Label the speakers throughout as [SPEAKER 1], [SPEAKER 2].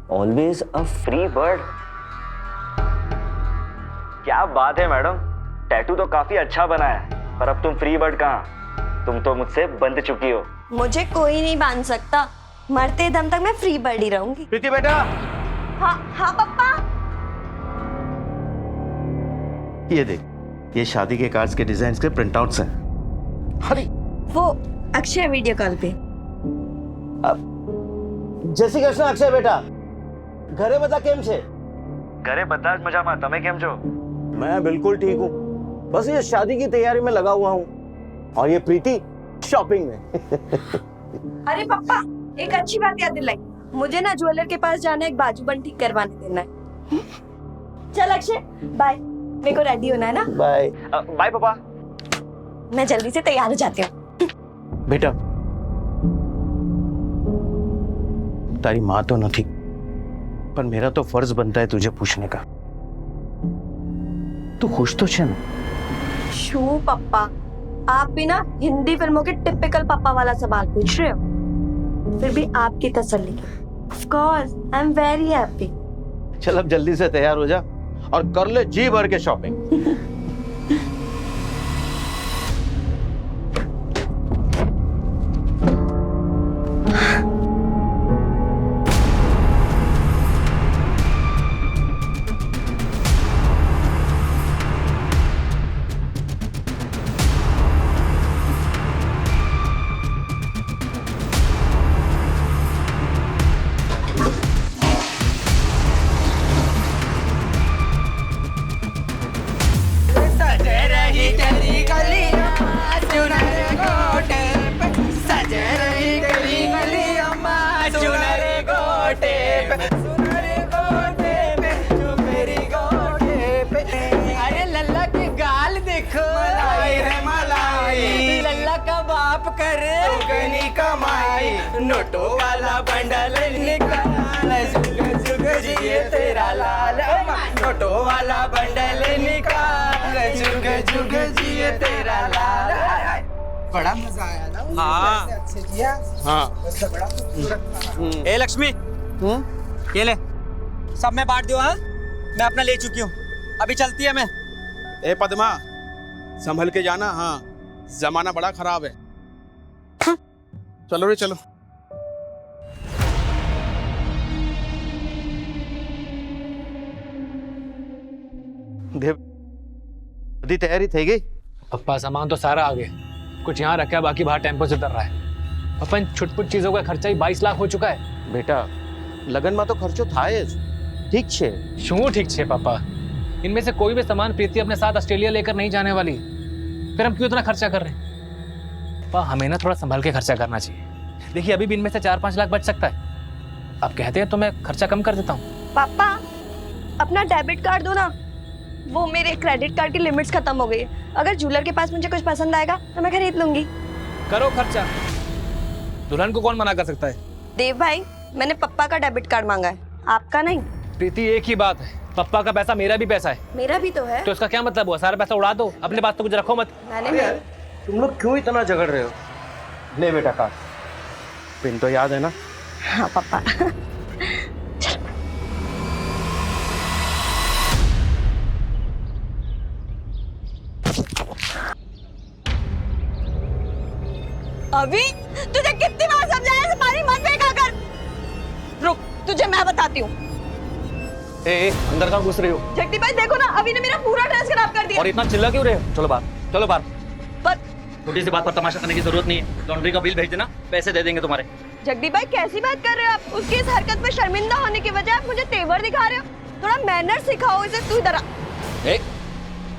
[SPEAKER 1] Always a free bird. क्या बात है मैडम, टैटू तो काफी अच्छा बना है, पर अब तुम फ्री बर्ड कहाँ, तुम तो मुझसे बंध चुकी हो।
[SPEAKER 2] मुझे कोई नहीं बांध सकता, मरते दम तक मैं फ्री बर्ड ही रहूंगी।
[SPEAKER 3] प्रीति बेटा।
[SPEAKER 2] हाँ हाँ पापा।
[SPEAKER 3] ये देख, ये शादी के कार्ड्स के डिजाइन के प्रिंट आउट्स हैं। अरे
[SPEAKER 2] वो अक्षय वीडियो कॉल पे।
[SPEAKER 4] જય શ્રી કૃષ્ણ અક્ષય બેટા, ઘરે બધા કેમ છે?
[SPEAKER 1] घरे બધા જ મજામાં, તમે કેમ છો?
[SPEAKER 4] मैं बिल्कुल ठीक हूँ, बस ये शादी की तैयारी में लगा हुआ हूँ और ये प्रीति शॉपिंग में।
[SPEAKER 2] अरे पापा, एक अच्छी बात याद दिलाई, मुझे ना ज्वेलर के पास जाना है, एक बाजूबंद ठीक करवाने देना है। चल अक्षय बाय, मेरे को रेडी होना है ना।
[SPEAKER 4] बाय
[SPEAKER 1] बाय पापा।
[SPEAKER 2] मैं जल्दी से तैयार हो जाती हूँ।
[SPEAKER 3] बेटा, तारी माँ तो नहीं, पर मेरा तो फर्ज बनता है तुझे पूछने का, तू खुश तो छे ना?
[SPEAKER 2] शू पापा, आप भी ना हिंदी फिल्मों के टिपिकल पापा वाला सवाल पूछ रहे हो, फिर भी आपकी तसल्ली के of course I am very happy.
[SPEAKER 3] चल अब जल्दी से तैयार हो जा और कर ले जी भर के शॉपिंग।
[SPEAKER 5] अरे लल्ला की गाल देखो, मलाई रे मलाई, लल्ला का बाप करे दुगनी कमाई, नोटों वाला बंडल निकाल, जुग जुग जिए तेरा लाल, नोटों वाला बंडल निकाल, जुग जुग जिए तेरा लाल।
[SPEAKER 6] बड़ा मजा आया ना।
[SPEAKER 5] हाँ।
[SPEAKER 6] अच्छे किया।
[SPEAKER 3] हाँ।
[SPEAKER 6] बड़ा खूबसूरत।
[SPEAKER 5] ए लक्ष्मी, ये ले, सब मैं बांट दियो। हाँ, मैं अपना ले चुकी हूँ, अभी चलती है मैं।
[SPEAKER 7] ए पद्मा, संभल के जाना। हाँ, जमाना बड़ा खराब है। चलो रे चलो।
[SPEAKER 3] देव, बधी तैयारी થઈ गई?
[SPEAKER 8] पप्पा सामान तो सारा आ गया, कुछ यहाँ रखा है, बाकी बाहर टेम्पो से उतर रहा है। पप्पा इन छुटपुट चीजों का खर्चा ही 22 लाख हो चुका है।
[SPEAKER 3] बेटा, लगन में तो खर्चो થાય જ, ठीक छे।
[SPEAKER 8] क्यों ठीक छे पापा, इनमें से कोई भी सामान प्रीति अपने साथ ऑस्ट्रेलिया लेकर नहीं जाने वाली, फिर हम क्यों इतना खर्चा कर रहे हैं? पापा हमें ना थोड़ा संभल के खर्चा करना चाहिए। देखिए अभी भी इनमें से 4-5 लाख बच सकता है, आप कहते हैं तो मैं खर्चा कम कर देता हूँ।
[SPEAKER 2] पापा अपना डेबिट कार्ड दो ना, वो मेरे क्रेडिट कार्ड की लिमिट्स खत्म हो गई है, अगर ज्वेलर के पास मुझे कुछ पसंद आएगा तो मैं खरीद लूंगी।
[SPEAKER 8] करो खर्चा, दुल्हन को कौन मना कर सकता है।
[SPEAKER 2] देव भाई, मैंने पप्पा का डेबिट कार्ड मांगा है, आपका नहीं।
[SPEAKER 8] प्रीति एक ही बात है, पप्पा का पैसा मेरा भी पैसा है,
[SPEAKER 2] मेरा भी तो है।
[SPEAKER 8] तो इसका क्या मतलब हुआ? सारा पैसा उड़ा दो, अपने पास तो कुछ रखो मत।
[SPEAKER 2] मैंने नहीं।
[SPEAKER 3] तुम लोग क्यों इतना झगड़ रहे हो? ले बेटा कार्ड, पिन तो याद है ना?
[SPEAKER 2] हाँ पापा। अभी तुझे कितनी बार समझाया पानी मत फेंका कर। रुक, तुझे मैं बताती हूँ।
[SPEAKER 8] ए, अंदर कहाँ घुस रही हो?
[SPEAKER 2] जगदीप भाई देखो ना, अभी ने मेरा पूरा ड्रेस खराब कर दिया।
[SPEAKER 8] और इतना चिल्ला क्यों रहे हो? चलो बाहर, चलो बाहर।
[SPEAKER 2] पर
[SPEAKER 8] छोटी सी बात पर तमाशा करने की जरूरत नहीं है। लॉन्ड्री का बिल भेज देना, पैसे दे देंगे तुम्हारे।
[SPEAKER 2] जगदीप भाई कैसी बात कर रहे हो आप? उसकी इस हरकत में शर्मिंदा होने की वजह आप मुझे तेवर दिखा रहे हो। थोड़ा मैनर सिखाओ इसे। तू इधर आ।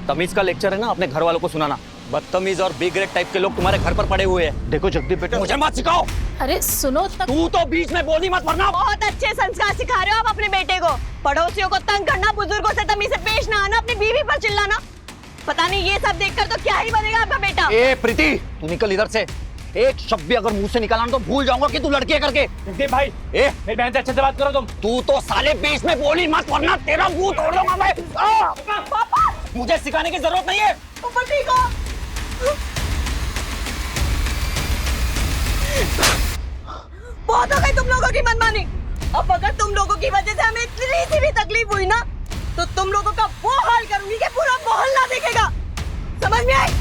[SPEAKER 5] तमीज का लेक्चर है ना, अपने घर वालों को सुनाना। बदतमीज और बी ग्रेड टाइप के लोग तुम्हारे घर पर पड़े हुए हैं।
[SPEAKER 3] देखो जगदीप बेटा,
[SPEAKER 5] मुझे मत सिखाओ।
[SPEAKER 9] अरे सुनो
[SPEAKER 5] तू तो बीच में बोली मत, वरना।
[SPEAKER 2] बहुत अच्छे संस्कार सिखा रहे हो आप अपने बेटे को। पड़ोसियों को तंग करना, बुजुर्गों से तमीज से पेश ना आना, अपनी बीवी पर चिल्लाना। पता नहीं ये सब देखकर तो क्या ही बनेगा आपका बेटा।
[SPEAKER 5] ए प्रीति, तू निकल इधर से। एक शब्द भी अगर मुंह से निकाला ना तो भूल जाऊंगा कि तू लड़की है करके।
[SPEAKER 8] जगदीप भाई, मेरी बहन से अच्छे से बात करो तुम।
[SPEAKER 5] तू तो साले बीच में बोली मत, वरना तेरा मुंह तोड़ दूंगा मैं।
[SPEAKER 2] पापा,
[SPEAKER 5] मुझे सिखाने की जरूरत नहीं है।
[SPEAKER 2] ऊपर ठीक हो। बहुत हो गई तुम लोगों की मनमानी। अब अगर तुम लोगों की वजह से हमें इतनी सी भी तकलीफ हुई ना, तो तुम लोगों का वो हाल करूंगी कि पूरा मोहल्ला देखेगा। समझ में आई?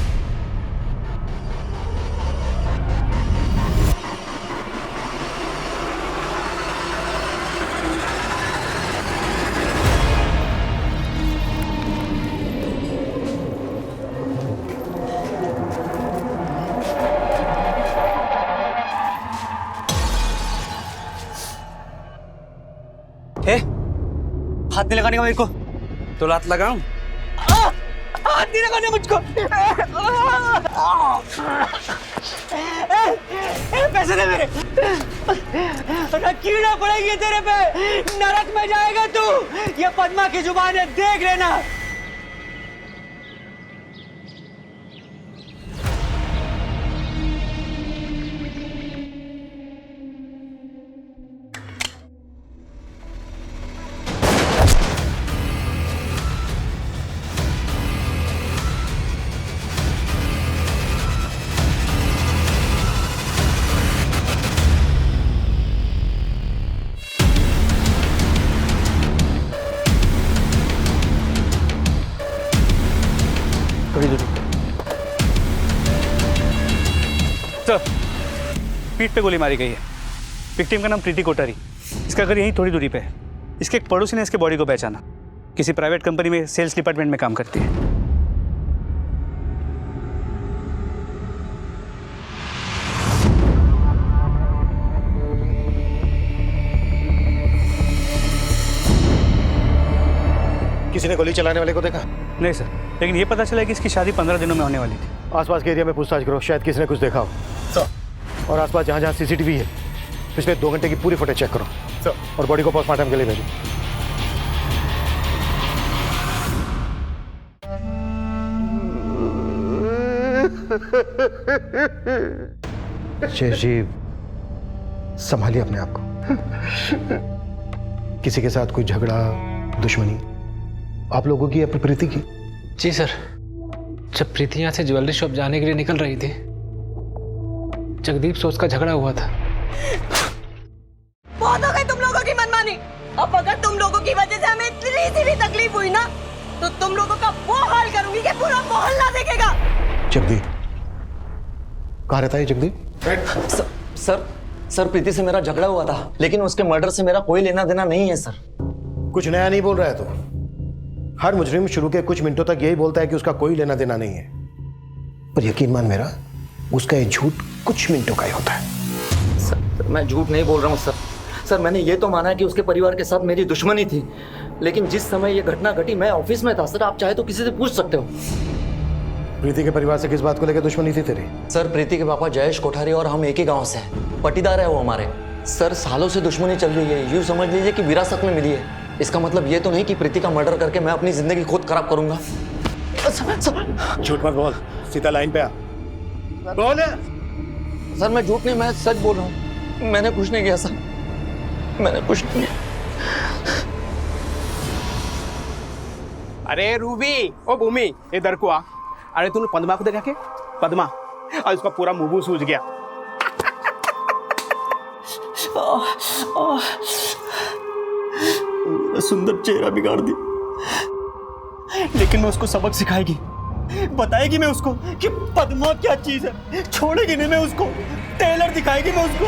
[SPEAKER 5] हाथ नहीं लगाने का मेरे को।
[SPEAKER 7] तो लात लगाऊं?
[SPEAKER 5] हाथ नहीं लगाने मुझको। पैसे दे मेरे। कीड़ा पड़ेगी तेरे पे, नरक में जाएगा तू। ये पद्मा की जुबान है, देख लेना।
[SPEAKER 9] सर, पीठ पे गोली मारी गई है। विक्टिम का नाम प्रीति कोठारी। इसका घर यहीं थोड़ी दूरी पे है। इसके एक पड़ोसी ने इसके बॉडी को पहचाना। किसी प्राइवेट कंपनी में सेल्स डिपार्टमेंट में काम करती है।
[SPEAKER 3] किसी ने गोली चलाने वाले को देखा?
[SPEAKER 9] नहीं सर, लेकिन ये पता चला कि इसकी शादी 15 दिनों में होने वाली थी।
[SPEAKER 3] आसपास के एरिया में पूछताछ करो, शायद किसी ने कुछ देखा हो। सर। और आसपास जहाँ जहाँ सीसीटीवी है, पिछले 2 घंटे की पूरी फुटेज चेक करो। सर। और बॉडी को पोस्टमार्टम के लिए भेजो। शेष जी, संभालिए अपने आप को। किसी के साथ कोई झगड़ा, दुश्मनी आप लोगों की या प्रीति की?
[SPEAKER 8] जी सर, जब प्रीति यहाँ से ज्वेलरी शॉप जाने के लिए निकल रही थी, जगदीप से उसका झगड़ा हुआ था।
[SPEAKER 2] बहुत हो गई तुम लोगों की मनमानी। अब अगर तुम लोगों की वजह से हमें इतनी सी भी तकलीफ हुई ना, तो तुम लोगों का वो हाल करूंगी कि पूरा मोहल्ला देखेगा।
[SPEAKER 3] जगदीप कहाँ रहता है जगदीप?
[SPEAKER 1] सर प्रीति से मेरा झगड़ा हुआ था, लेकिन उसके मर्डर से मेरा कोई लेना देना नहीं है सर।
[SPEAKER 3] कुछ नया नहीं बोल रहा है तो? हर मुजरिम शुरू के कुछ मिनटों तक यही बोलता है कि उसका कोई लेना देना नहीं है, पर यकीन मान मेरा, उसका ये झूठ कुछ मिनटों का ही होता है।
[SPEAKER 1] सर मैं झूठ नहीं बोल रहा हूँ सर। सर मैंने ये तो माना कि उसके परिवार के साथ मेरी दुश्मनी थी, लेकिन जिस समय ये घटना घटी मैं ऑफिस में था सर। आप चाहे तो किसी से पूछ सकते हो।
[SPEAKER 3] प्रीति के परिवार से किस बात को लेकर दुश्मनी थी तेरी?
[SPEAKER 1] सर प्रीति के पापा जयेश कोठारी और हम एक ही गांव से हैं, पटीदार है वो हमारे। सर सालों से दुश्मनी चल रही है, यूँ समझ लीजिए कि विरासत में मिली है। इसका मतलब ये तो नहीं कि प्रीति का मर्डर करके मैं अपनी जिंदगी खुद खराब करूंगा।
[SPEAKER 3] झूठ मत बोल, सीधा लाइन पे आ। बोल।
[SPEAKER 1] सर मैं झूठ नहीं, मैं सच बोल रहा हूँ। मैंने कुछ नहीं किया सर, मैंने कुछ नहीं किया।
[SPEAKER 7] अरे रूबी, ओ भूमि, इधर को आ। अरे तूने पद्मा को देखा के? पद्मा, और उसका पूरा मुंह सूज गया।
[SPEAKER 1] सुंदर चेहरा बिगाड़ दी,
[SPEAKER 7] लेकिन मैं उसको सबक सिखाएगी, बताएगी मैं उसको कि पद्मा क्या चीज है। छोड़ेगी नहीं मैं उसको, टेलर दिखाएगी मैं उसको।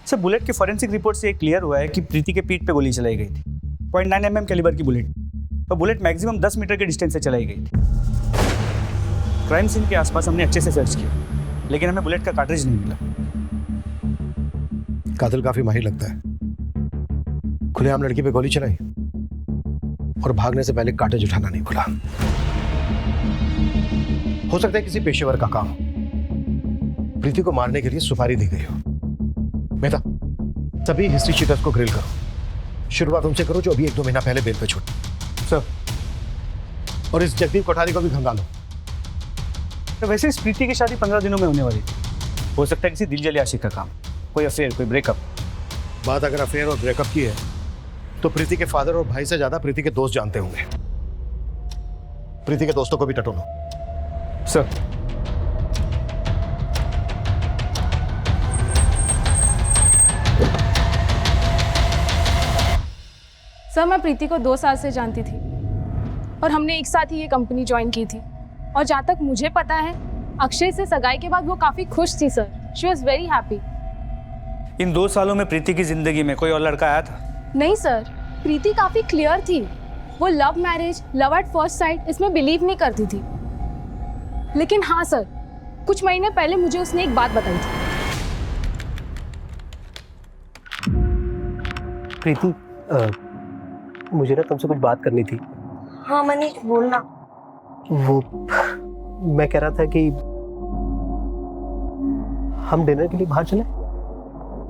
[SPEAKER 9] सर, बुलेट के फॉरेंसिक रिपोर्ट से क्लियर हुआ है कि प्रीति के पीठ पे गोली चलाई गई थी। 0.9 mm कैलिबर की बुलेट, और बुलेट मैक्सिमम 10 मीटर के डिस्टेंस से चलाई गई थी। क्राइम सीन के आसपास हमने अच्छे से सर्च किया, लेकिन हमें बुलेट का कार्ट्रिज नहीं मिला।
[SPEAKER 3] कातिल काफी माहिर लगता है। खुलेआम लड़की पे गोली चलाई और भागने से पहले कार्ट्रिज उठाना नहीं भूला। हो सकता है किसी पेशेवर का काम हो। प्रीति को मारने के लिए सुपारी दी गई हो। मेहता, सभी हिस्ट्री शीटर्स को ग्रिल करो। शुरुआत उनसे करो जो अभी 1-2 महीना पहले बेल पे छूटे। सर, और इस जगदीप कोठारी को भी खंगालो।
[SPEAKER 9] तो वैसे इस प्रीति की शादी 15 दिनों में होने वाली थी। हो सकता है किसी दिलजले आशिक का काम, कोई अफेयर, कोई ब्रेकअप।
[SPEAKER 3] बात अगर अफेयर और ब्रेकअप की है तो प्रीति के फादर और भाई से ज्यादा प्रीति के दोस्त जानते होंगे। प्रीति के दोस्तों को भी टटोलो।
[SPEAKER 9] सर।
[SPEAKER 10] सर मैं प्रीति को 2 साल से जानती थी और हमने एक साथ ही ये कंपनी ज्वाइन की थी। और जहाँ तक मुझे पता है अक्षय से सगाई के बाद वो काफ़ी खुश थी sir. She was very happy.
[SPEAKER 9] इन 2 सालों में प्रीति की जिंदगी में कोई और लड़का आया था?
[SPEAKER 10] नहीं सर, प्रीति काफ़ी क्लियर थी। वो love marriage, love at first sight इसमें बिलीव नहीं करती थी। लेकिन हाँ सर, कुछ महीने पहले मुझे उसने एक बात बताई थी।
[SPEAKER 3] प्रीति, मुझे ना तुमसे कुछ बात करनी थी।
[SPEAKER 2] हाँ मनीष बोलना।
[SPEAKER 3] वो मैं कह रहा था कि हम डिनर के लिए बाहर चलें?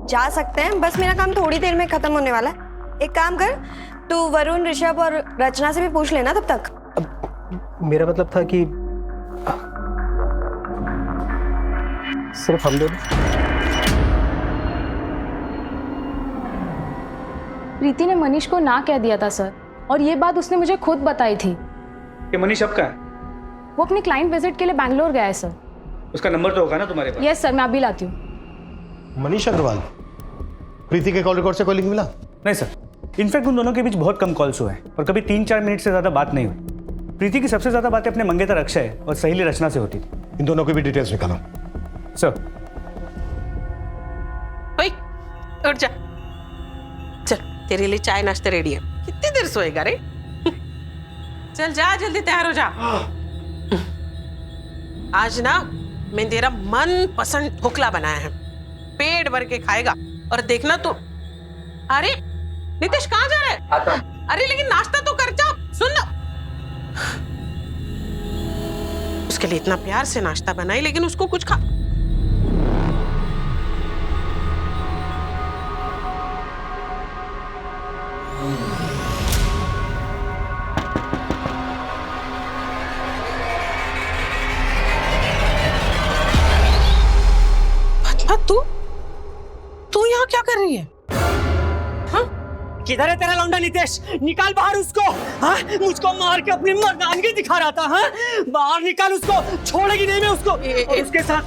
[SPEAKER 2] जा सकते हैं, बस मेरा काम थोड़ी देर में खत्म होने वाला है। एक काम कर, तू वरुण, ऋषभ और रचना से भी पूछ लेना तब तक।
[SPEAKER 3] अब मेरा मतलब था कि सिर्फ हम दोनों।
[SPEAKER 10] प्रीति ने मनीष को ना कह दिया था सर, और ये बात उसने मुझे खुद बताई थी।
[SPEAKER 9] कि मनीष अब कहाँ है?
[SPEAKER 10] वो अपनी क्लाइंट विजिट के लिए बैंगलोर गया है सर।
[SPEAKER 9] उसका नंबर तो होगा ना तुम्हारे पास?
[SPEAKER 10] यस सर, मैं अभी लाती हूँ।
[SPEAKER 3] मनीष अग्रवाल, प्रीति के कॉल रिकॉर्ड से कोई लिंक मिला?
[SPEAKER 9] नहीं सर, इनफैक्ट उन दोनों के बीच बहुत कम कॉल्स हुए हैं और कभी 3-4 मिनट से ज़्यादा बात नहीं हुई। प्रीति की सबसे ज़्यादा बातें अपने मंगेतर अक्षय और सहेली रचना से होती थी।
[SPEAKER 3] इन दोनों की भी डिटेल्स निकालो
[SPEAKER 9] सर।
[SPEAKER 5] ओए, उठ जा। चल, तेरे लिए चाय नाश्ता रेडी है। कितनी देर सोएगा रे? चल जा, जल्दी तैयार हो जा। आज ना मैं तेरा मन पसंद ढोकला बनाया है, पेट भर के खाएगा। और देखना तू। अरे नितेश कहाँ जा रहा है? आता। अरे लेकिन नाश्ता तो कर जा। सुन ना, उसके लिए इतना प्यार से नाश्ता बनाई, लेकिन उसको कुछ खा। तू यहाँ क्या कर रही है?
[SPEAKER 7] किधर है तेरा लौंडा नितेश? निकाल बाहर उसको। हाँ, मुझको मार के अपनी मर्दानगी दिखा रहा था। हाँ, बाहर निकाल उसको, छोड़ेगी नहीं मैं उसको। और उसके साथ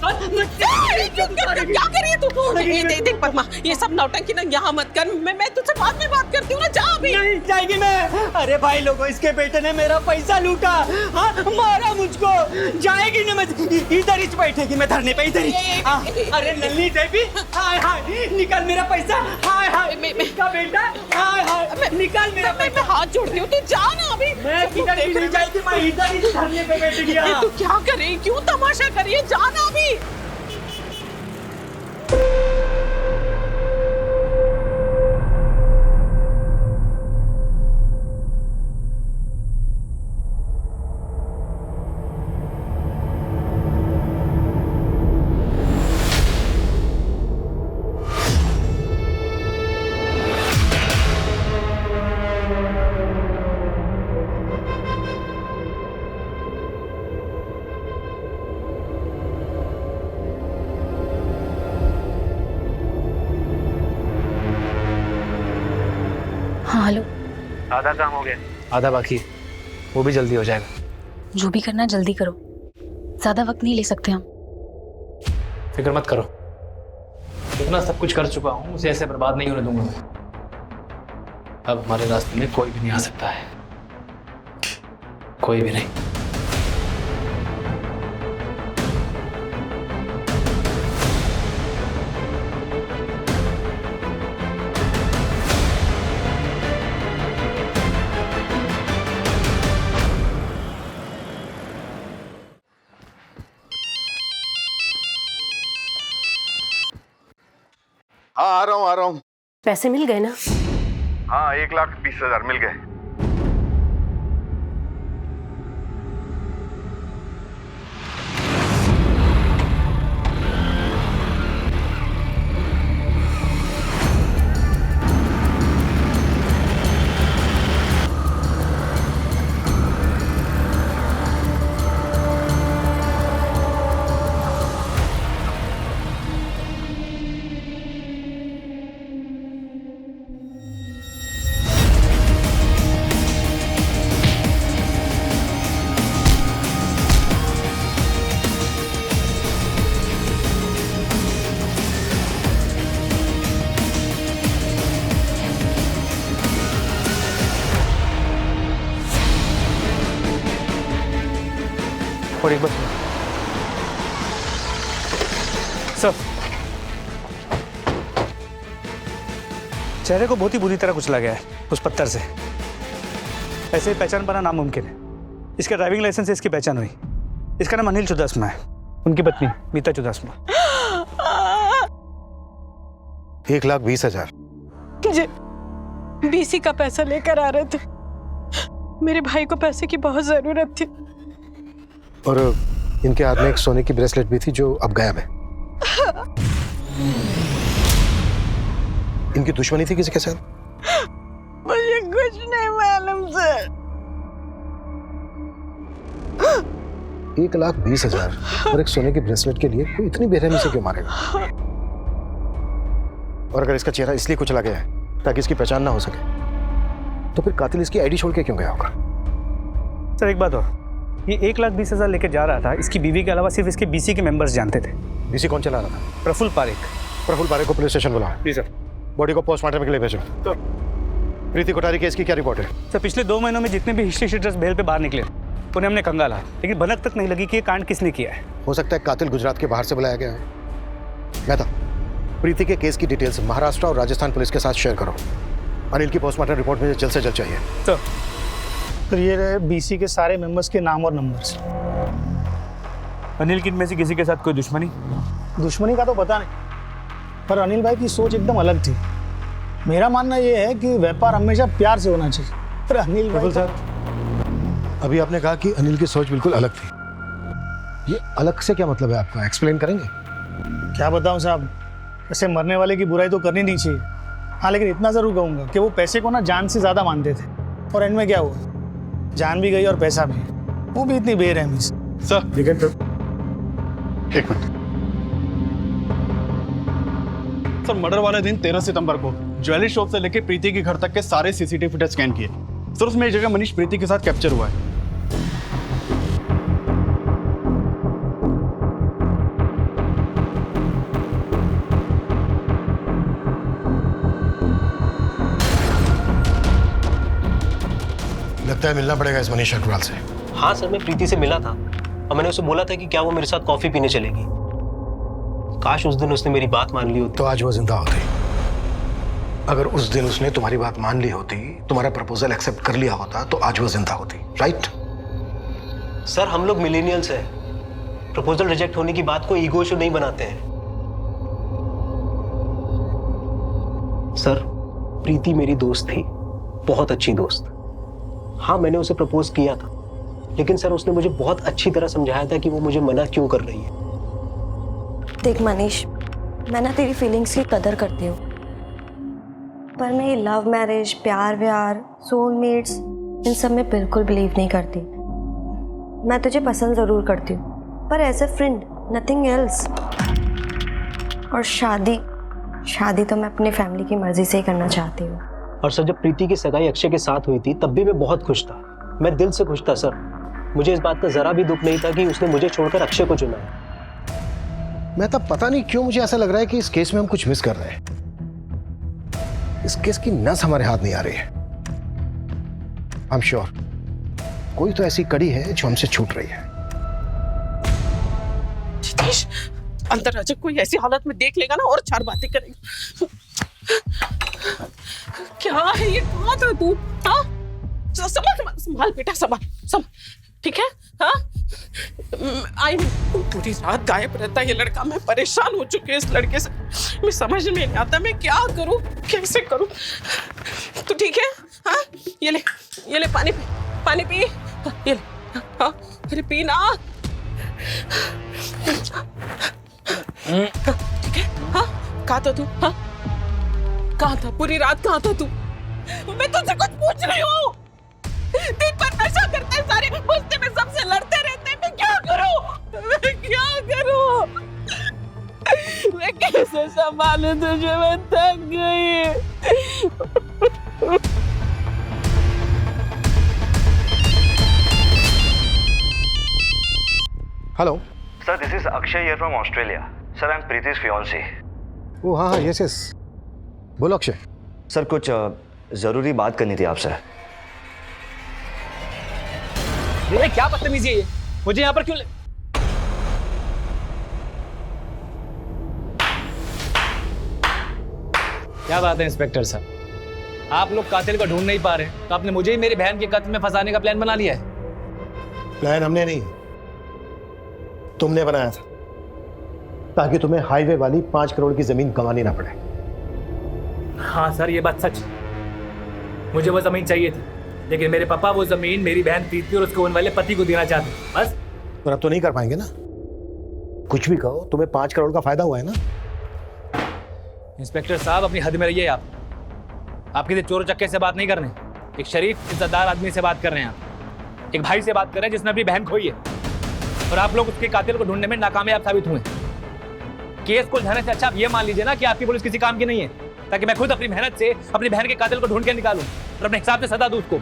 [SPEAKER 5] क्या कर रही है तू? देख पद्मा, ये सब नौटंकी ना यहाँ मत कर। मैं तुझसे बाद में बात करती हूँ ना। जा अभी।
[SPEAKER 7] नहीं जाएगी मैं। अरे भाई लोगों, इसके बेटे ने मेरा पैसा लूटा। हाँ, मारा मुझको। जाएगी ना मैं, इधर ही बैठेगी मैं धरने पे, इधर ही। अरे नन्ही देवी, हाय हाय, निकाल मेरा पैसा। हाय हाय, इसका बेटा। हाय हाय, निकाल मेरा पैसा।
[SPEAKER 5] हाथ जोड़ती हूँ, तू जा ना अभी।
[SPEAKER 7] मैं किधर नहीं जाएगी, मैं इधर ही धरने पे बैठ गया।
[SPEAKER 5] तू क्या कर रही? क्यों तमाशा कर रही है? जाना अभी।
[SPEAKER 10] हाँ हेलो।
[SPEAKER 8] आधा काम हो गया, आधा बाकी है, वो भी जल्दी हो जाएगा।
[SPEAKER 10] जो भी करना जल्दी करो, ज़्यादा वक्त नहीं ले सकते हम।
[SPEAKER 8] फिक्र मत करो, इतना सब कुछ कर चुका हूँ, उसे ऐसे बर्बाद नहीं होने दूंगा मैं। अब हमारे रास्ते में कोई भी नहीं आ सकता है, कोई भी नहीं।
[SPEAKER 11] हाँ आ रहा हूँ।
[SPEAKER 2] पैसे मिल गए ना?
[SPEAKER 11] हाँ 1,20,000 मिल गए।
[SPEAKER 9] और एक बार सर, चेहरे को बहुत ही बुरी तरह कुचला गया है उस पत्थर से। ऐसे पहचान पाना नामुमकिन है। इसका ड्राइविंग लाइसेंस से इसकी पहचान हुई। इसका नाम अनिल चुदासमा है, उनकी पत्नी मीता चुदासमा।
[SPEAKER 3] 1,20,000।
[SPEAKER 12] जी, बीसी का पैसा लेकर आ रहे थे। मेरे भाई को पैसे की बहुत जरूरत थी।
[SPEAKER 3] और इनके हाथ में एक सोने की ब्रेसलेट भी थी जो अब गायब है। इनकी दुश्मनी थी किसी के साथ?
[SPEAKER 12] मुझे कुछ नहीं मालूम सर।
[SPEAKER 3] 1,20,000 और एक सोने की ब्रेसलेट के लिए कोई इतनी बेरहमी से क्यों मारेगा? और अगर इसका चेहरा इसलिए कुचला गया है ताकि इसकी पहचान ना हो सके, तो फिर कातिल इसकी आईडी छोड़ के क्यों गया होगा?
[SPEAKER 9] सर एक बात और, ये 1,20,000 लेके जा रहा था। इसकी बीवी के अलावा सिर्फ इसके बीसी के मेंबर्स जानते थे।
[SPEAKER 3] बीसी कौन चला रहा था?
[SPEAKER 9] प्रफुल्ल पारेख।
[SPEAKER 3] प्रफुल्ल पारेख को पुलिस स्टेशन बुलाओ।
[SPEAKER 9] जी सर।
[SPEAKER 3] बॉडी को पोस्टमार्टम के लिए भेजो। तो प्रीति कोठारी केस की क्या रिपोर्ट है?
[SPEAKER 9] सर पिछले 2 महीनों में जितने भी हिस्ट्री शीटर्स बेल पे बाहर निकले उन्हें हमने कंगाला, लेकिन भनक तक नहीं लगी कि ये कांड किसने किया है।
[SPEAKER 3] हो सकता है कातिल गुजरात के बाहर से बुलाया गया है। मेहता, प्रीति के केस की डिटेल्स महाराष्ट्र और राजस्थान पुलिस के साथ शेयर करो। अनिल की पोस्टमार्टम रिपोर्ट मुझे जल्द से जल्द चाहिए।
[SPEAKER 9] तो ये रहे बीसी के सारे मेंबर्स के नाम और नंबर्स। अनिल की इनमें से किसी के साथ कोई दुश्मनी?
[SPEAKER 13] दुश्मनी का तो पता नहीं, पर अनिल भाई की सोच एकदम अलग थी। मेरा मानना यह है कि व्यापार हमेशा प्यार से होना चाहिए। पर अनिल भाई
[SPEAKER 3] साहब, अभी आपने कहा कि अनिल की सोच बिल्कुल अलग थी। ये अलग से क्या मतलब है आपका? एक्सप्लेन करेंगे?
[SPEAKER 13] क्या बताऊं साहब, ऐसे मरने वाले की बुराई तो करनी नहीं चाहिए। हाँ, लेकिन इतना जरूर कहूंगा कि वो पैसे को ना जान से ज्यादा मानते थे, और एंड में क्या हुआ? जान भी गई और पैसा भी, वो भी इतनी बेरहमी से।
[SPEAKER 11] सर
[SPEAKER 3] देखिए तो
[SPEAKER 11] एक मिनट।
[SPEAKER 14] सर मर्डर वाले दिन 13 सितंबर को ज्वेलरी शॉप से लेकर प्रीति के घर तक के सारे सीसीटीवी फुटेज स्कैन किए। सर उसमें एक जगह मनीष प्रीति के साथ कैप्चर हुआ है।
[SPEAKER 3] लगता है मिलना पड़ेगा इस मनीष अग्रवाल से।
[SPEAKER 15] हाँ सर, मैं प्रीति से मिला था और मैंने उसे बोला था कि क्या वो मेरे साथ कॉफी पीने चलेगी। काश उस दिन उसने मेरी बात मान ली होती।
[SPEAKER 3] तो आज वो जिंदा होती। अगर उस दिन उसने तुम्हारी बात मान ली होती, तुम्हारा प्रपोजल एक्सेप्ट कर लिया होता, तो आज वो जिंदा होती। राइट?
[SPEAKER 15] सर हम लोग मिलेनियल्स हैं, प्रपोजल रिजेक्ट होने की बात को ईगो इशू नहीं बनाते हैं। सर प्रीति मेरी दोस्त थी, बहुत अच्छी दोस्त। हाँ मैंने उसे प्रपोज किया था, लेकिन सर उसने मुझे बहुत अच्छी तरह समझाया था कि वो मुझे मना क्यों कर रही है।
[SPEAKER 2] देख मनीष, मैं ना तेरी फीलिंग्स की कदर करती हूँ, पर मैं ये लव मैरिज, प्यार व्यार, सोलमेट्स, इन सब में बिल्कुल बिलीव नहीं करती। मैं तुझे पसंद ज़रूर करती हूँ, पर as a friend, nothing else. और शादी तो मैं अपनी फैमिली की मर्जी से ही करना चाहती हूँ।
[SPEAKER 15] और सर जब प्रीति की सगाई अक्षय के साथ हुई थी तब भी मैं बहुत खुश था, मैं दिल से खुश था सर। मुझे इस बात का जरा भी दुख नहीं था कि उसने मुझे छोड़कर अक्षय को चुना।
[SPEAKER 3] मैं तब पता नहीं क्यों मुझे ऐसा लग रहा है कि इस केस में हम कुछ मिस कर रहे हैं। इस केस की नस हमारे हाथ नहीं आ रही है। आई एम श्योर कोई तो ऐसी कड़ी है जो हमसे छूट रही है।
[SPEAKER 5] जितेश, अंदर राजा कोई ऐसी हालत में देख लेगा ना और 4 बातें करेगा। क्या है ये? कहाँ था तू? हाँ संभाल बेटा, संभाल, ठीक है? हाँ आई पूरी रात गायब रहता है ये लड़का। मैं परेशान हो चुकी हूँ इस लड़के से। मैं समझ में नहीं आता मैं क्या करूँ, कैसे करूँ। तू ठीक है? हाँ ये ले पानी पी। ये ले, हाँ अरे पी ना। ठीक है? हाँ कहाँ था तू? हाँ कहाँ था? पूरी रात कहाँ था तू? मैं तुझसे कुछ पूछ रही हूँ। दिन भर नशा करते हैं सारे, गुस्से में सबसे लड़ते रहते हैं। मैं क्या करूँ? मैं कैसे संभालूं तुझे? मैं थक गई।
[SPEAKER 3] Hello
[SPEAKER 16] sir, this is Akshay here from Australia. Sir I am प्रीति's fiancé।
[SPEAKER 3] ओ हाँ यस बोलो अक्षय।
[SPEAKER 16] सर कुछ जरूरी बात करनी थी आपसे।
[SPEAKER 8] ये क्या बदतमीजी है ये? मुझे यहाँ पर क्यों क्या बात है इंस्पेक्टर साहब, आप लोग कातिल को ढूंढ नहीं पा रहे तो आपने मुझे ही मेरी बहन के कत्ल में फंसाने का प्लान बना लिया है।
[SPEAKER 3] प्लान हमने नहीं, तुमने बनाया था, ताकि तुम्हें हाईवे वाली 5 करोड़ की जमीन गंवानी ना पड़े।
[SPEAKER 8] हाँ सर, ये बात सच है। मुझे वो जमीन चाहिए थी, लेकिन मेरे पापा वो जमीन मेरी बहन प्रीति और उसके होने वाले पति को देना चाहते, बस।
[SPEAKER 3] पर अब तो नहीं कर पाएंगे ना, कुछ भी कहो, तुम्हें 5 करोड़ का फायदा हुआ है ना।
[SPEAKER 8] इंस्पेक्टर साहब, अपनी हद में रहिए आप। किसी चोर चक्के से बात नहीं कर रहे, एक शरीफ इज्जतदार आदमी से बात कर रहे हैं आप, एक भाई से बात कर रहे हैं जिसने अपनी बहन खोई है, और आप लोग उसके कातिल को ढूंढने में नाकामयाब साबित हुए। केस को उलझाने से अच्छा आप ये मान लीजिए ना कि आपकी पुलिस किसी काम की नहीं है, ताकि मैं खुद अपनी मेहनत से अपनी बहन के कातिल को ढूंढ के निकालूं और अपने हिसाब से सजा दूं उसको।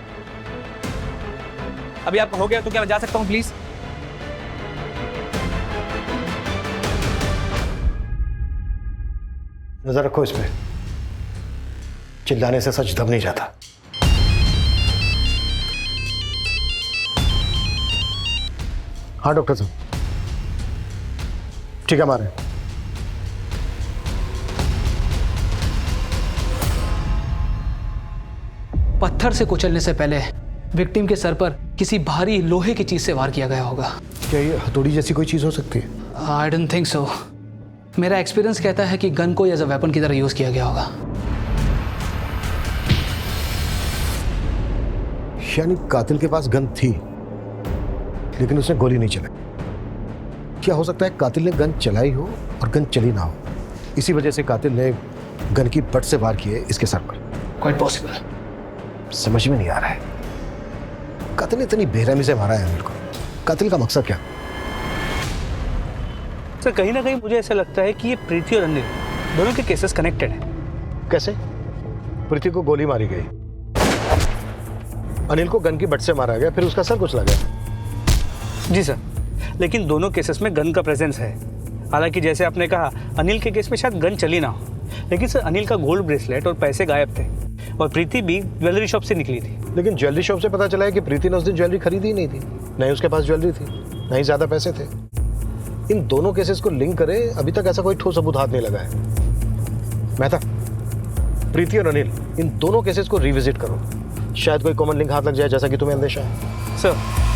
[SPEAKER 8] अभी आपका हो गया तो क्या मैं जा सकता हूं प्लीज?
[SPEAKER 3] नजर रखो इस पे, चिल्लाने से सच दब नहीं जाता। हाँ डॉक्टर साहब, ठीक है हमारे।
[SPEAKER 8] पत्थर से कुचलने से पहले विक्टिम के सर पर किसी भारी लोहे की चीज से वार किया गया होगा।
[SPEAKER 3] क्या ये हथौड़ी जैसी कोई चीज हो सकती है?
[SPEAKER 8] I don't think so. मेरा एक्सपीरियंस कहता है कि गन को एज अ वेपन की तरह यूज किया गया होगा।
[SPEAKER 3] यानी कातिल के पास गन थी, लेकिन उसने गोली नहीं चलाई। क्या हो सकता है कातिल ने गन चलाई हो और गन चली ना हो, इसी वजह से कातिल ने गन की बट से वार किए इसके सर पर।
[SPEAKER 8] Quite possible.
[SPEAKER 3] समझ में नहीं आ रहा है, कातिल ने इतनी बेरहमी से मारा है अनिल को। कातिल का मकसद क्या?
[SPEAKER 9] सर कहीं ना कहीं मुझे ऐसा लगता है कि ये प्रीति और अनिल दोनों के केसेस कनेक्टेड हैं।
[SPEAKER 3] कैसे? प्रीति को गोली मारी गई, अनिल को गन की बट से मारा गया, फिर उसका सर कुचला गया।
[SPEAKER 9] जी सर, लेकिन दोनों केसेस में गन का प्रेजेंस है। हालांकि जैसे आपने कहा अनिल के केस में शायद गन चली ना हो, लेकिन सर अनिल का गोल्ड ब्रेसलेट और पैसे गायब थे, और प्रीति भी ज्वेलरी शॉप से निकली थी।
[SPEAKER 3] लेकिन ज्वेलरी शॉप से पता चला है कि प्रीति ने उस दिन ज्वेलरी खरीदी ही नहीं थी, नहीं उसके पास ज्वेलरी थी, नहीं ज्यादा पैसे थे। इन दोनों केसेस को लिंक करे, अभी तक ऐसा कोई ठोस सबूत हाथ नहीं लगा है। मेहता, प्रीति और अनिल इन दोनों केसेस को रिविजिट करो, शायद कोई कॉमन लिंक हाथ लग जाए, जैसा कि तुम्हें अंदेशा है।
[SPEAKER 9] सर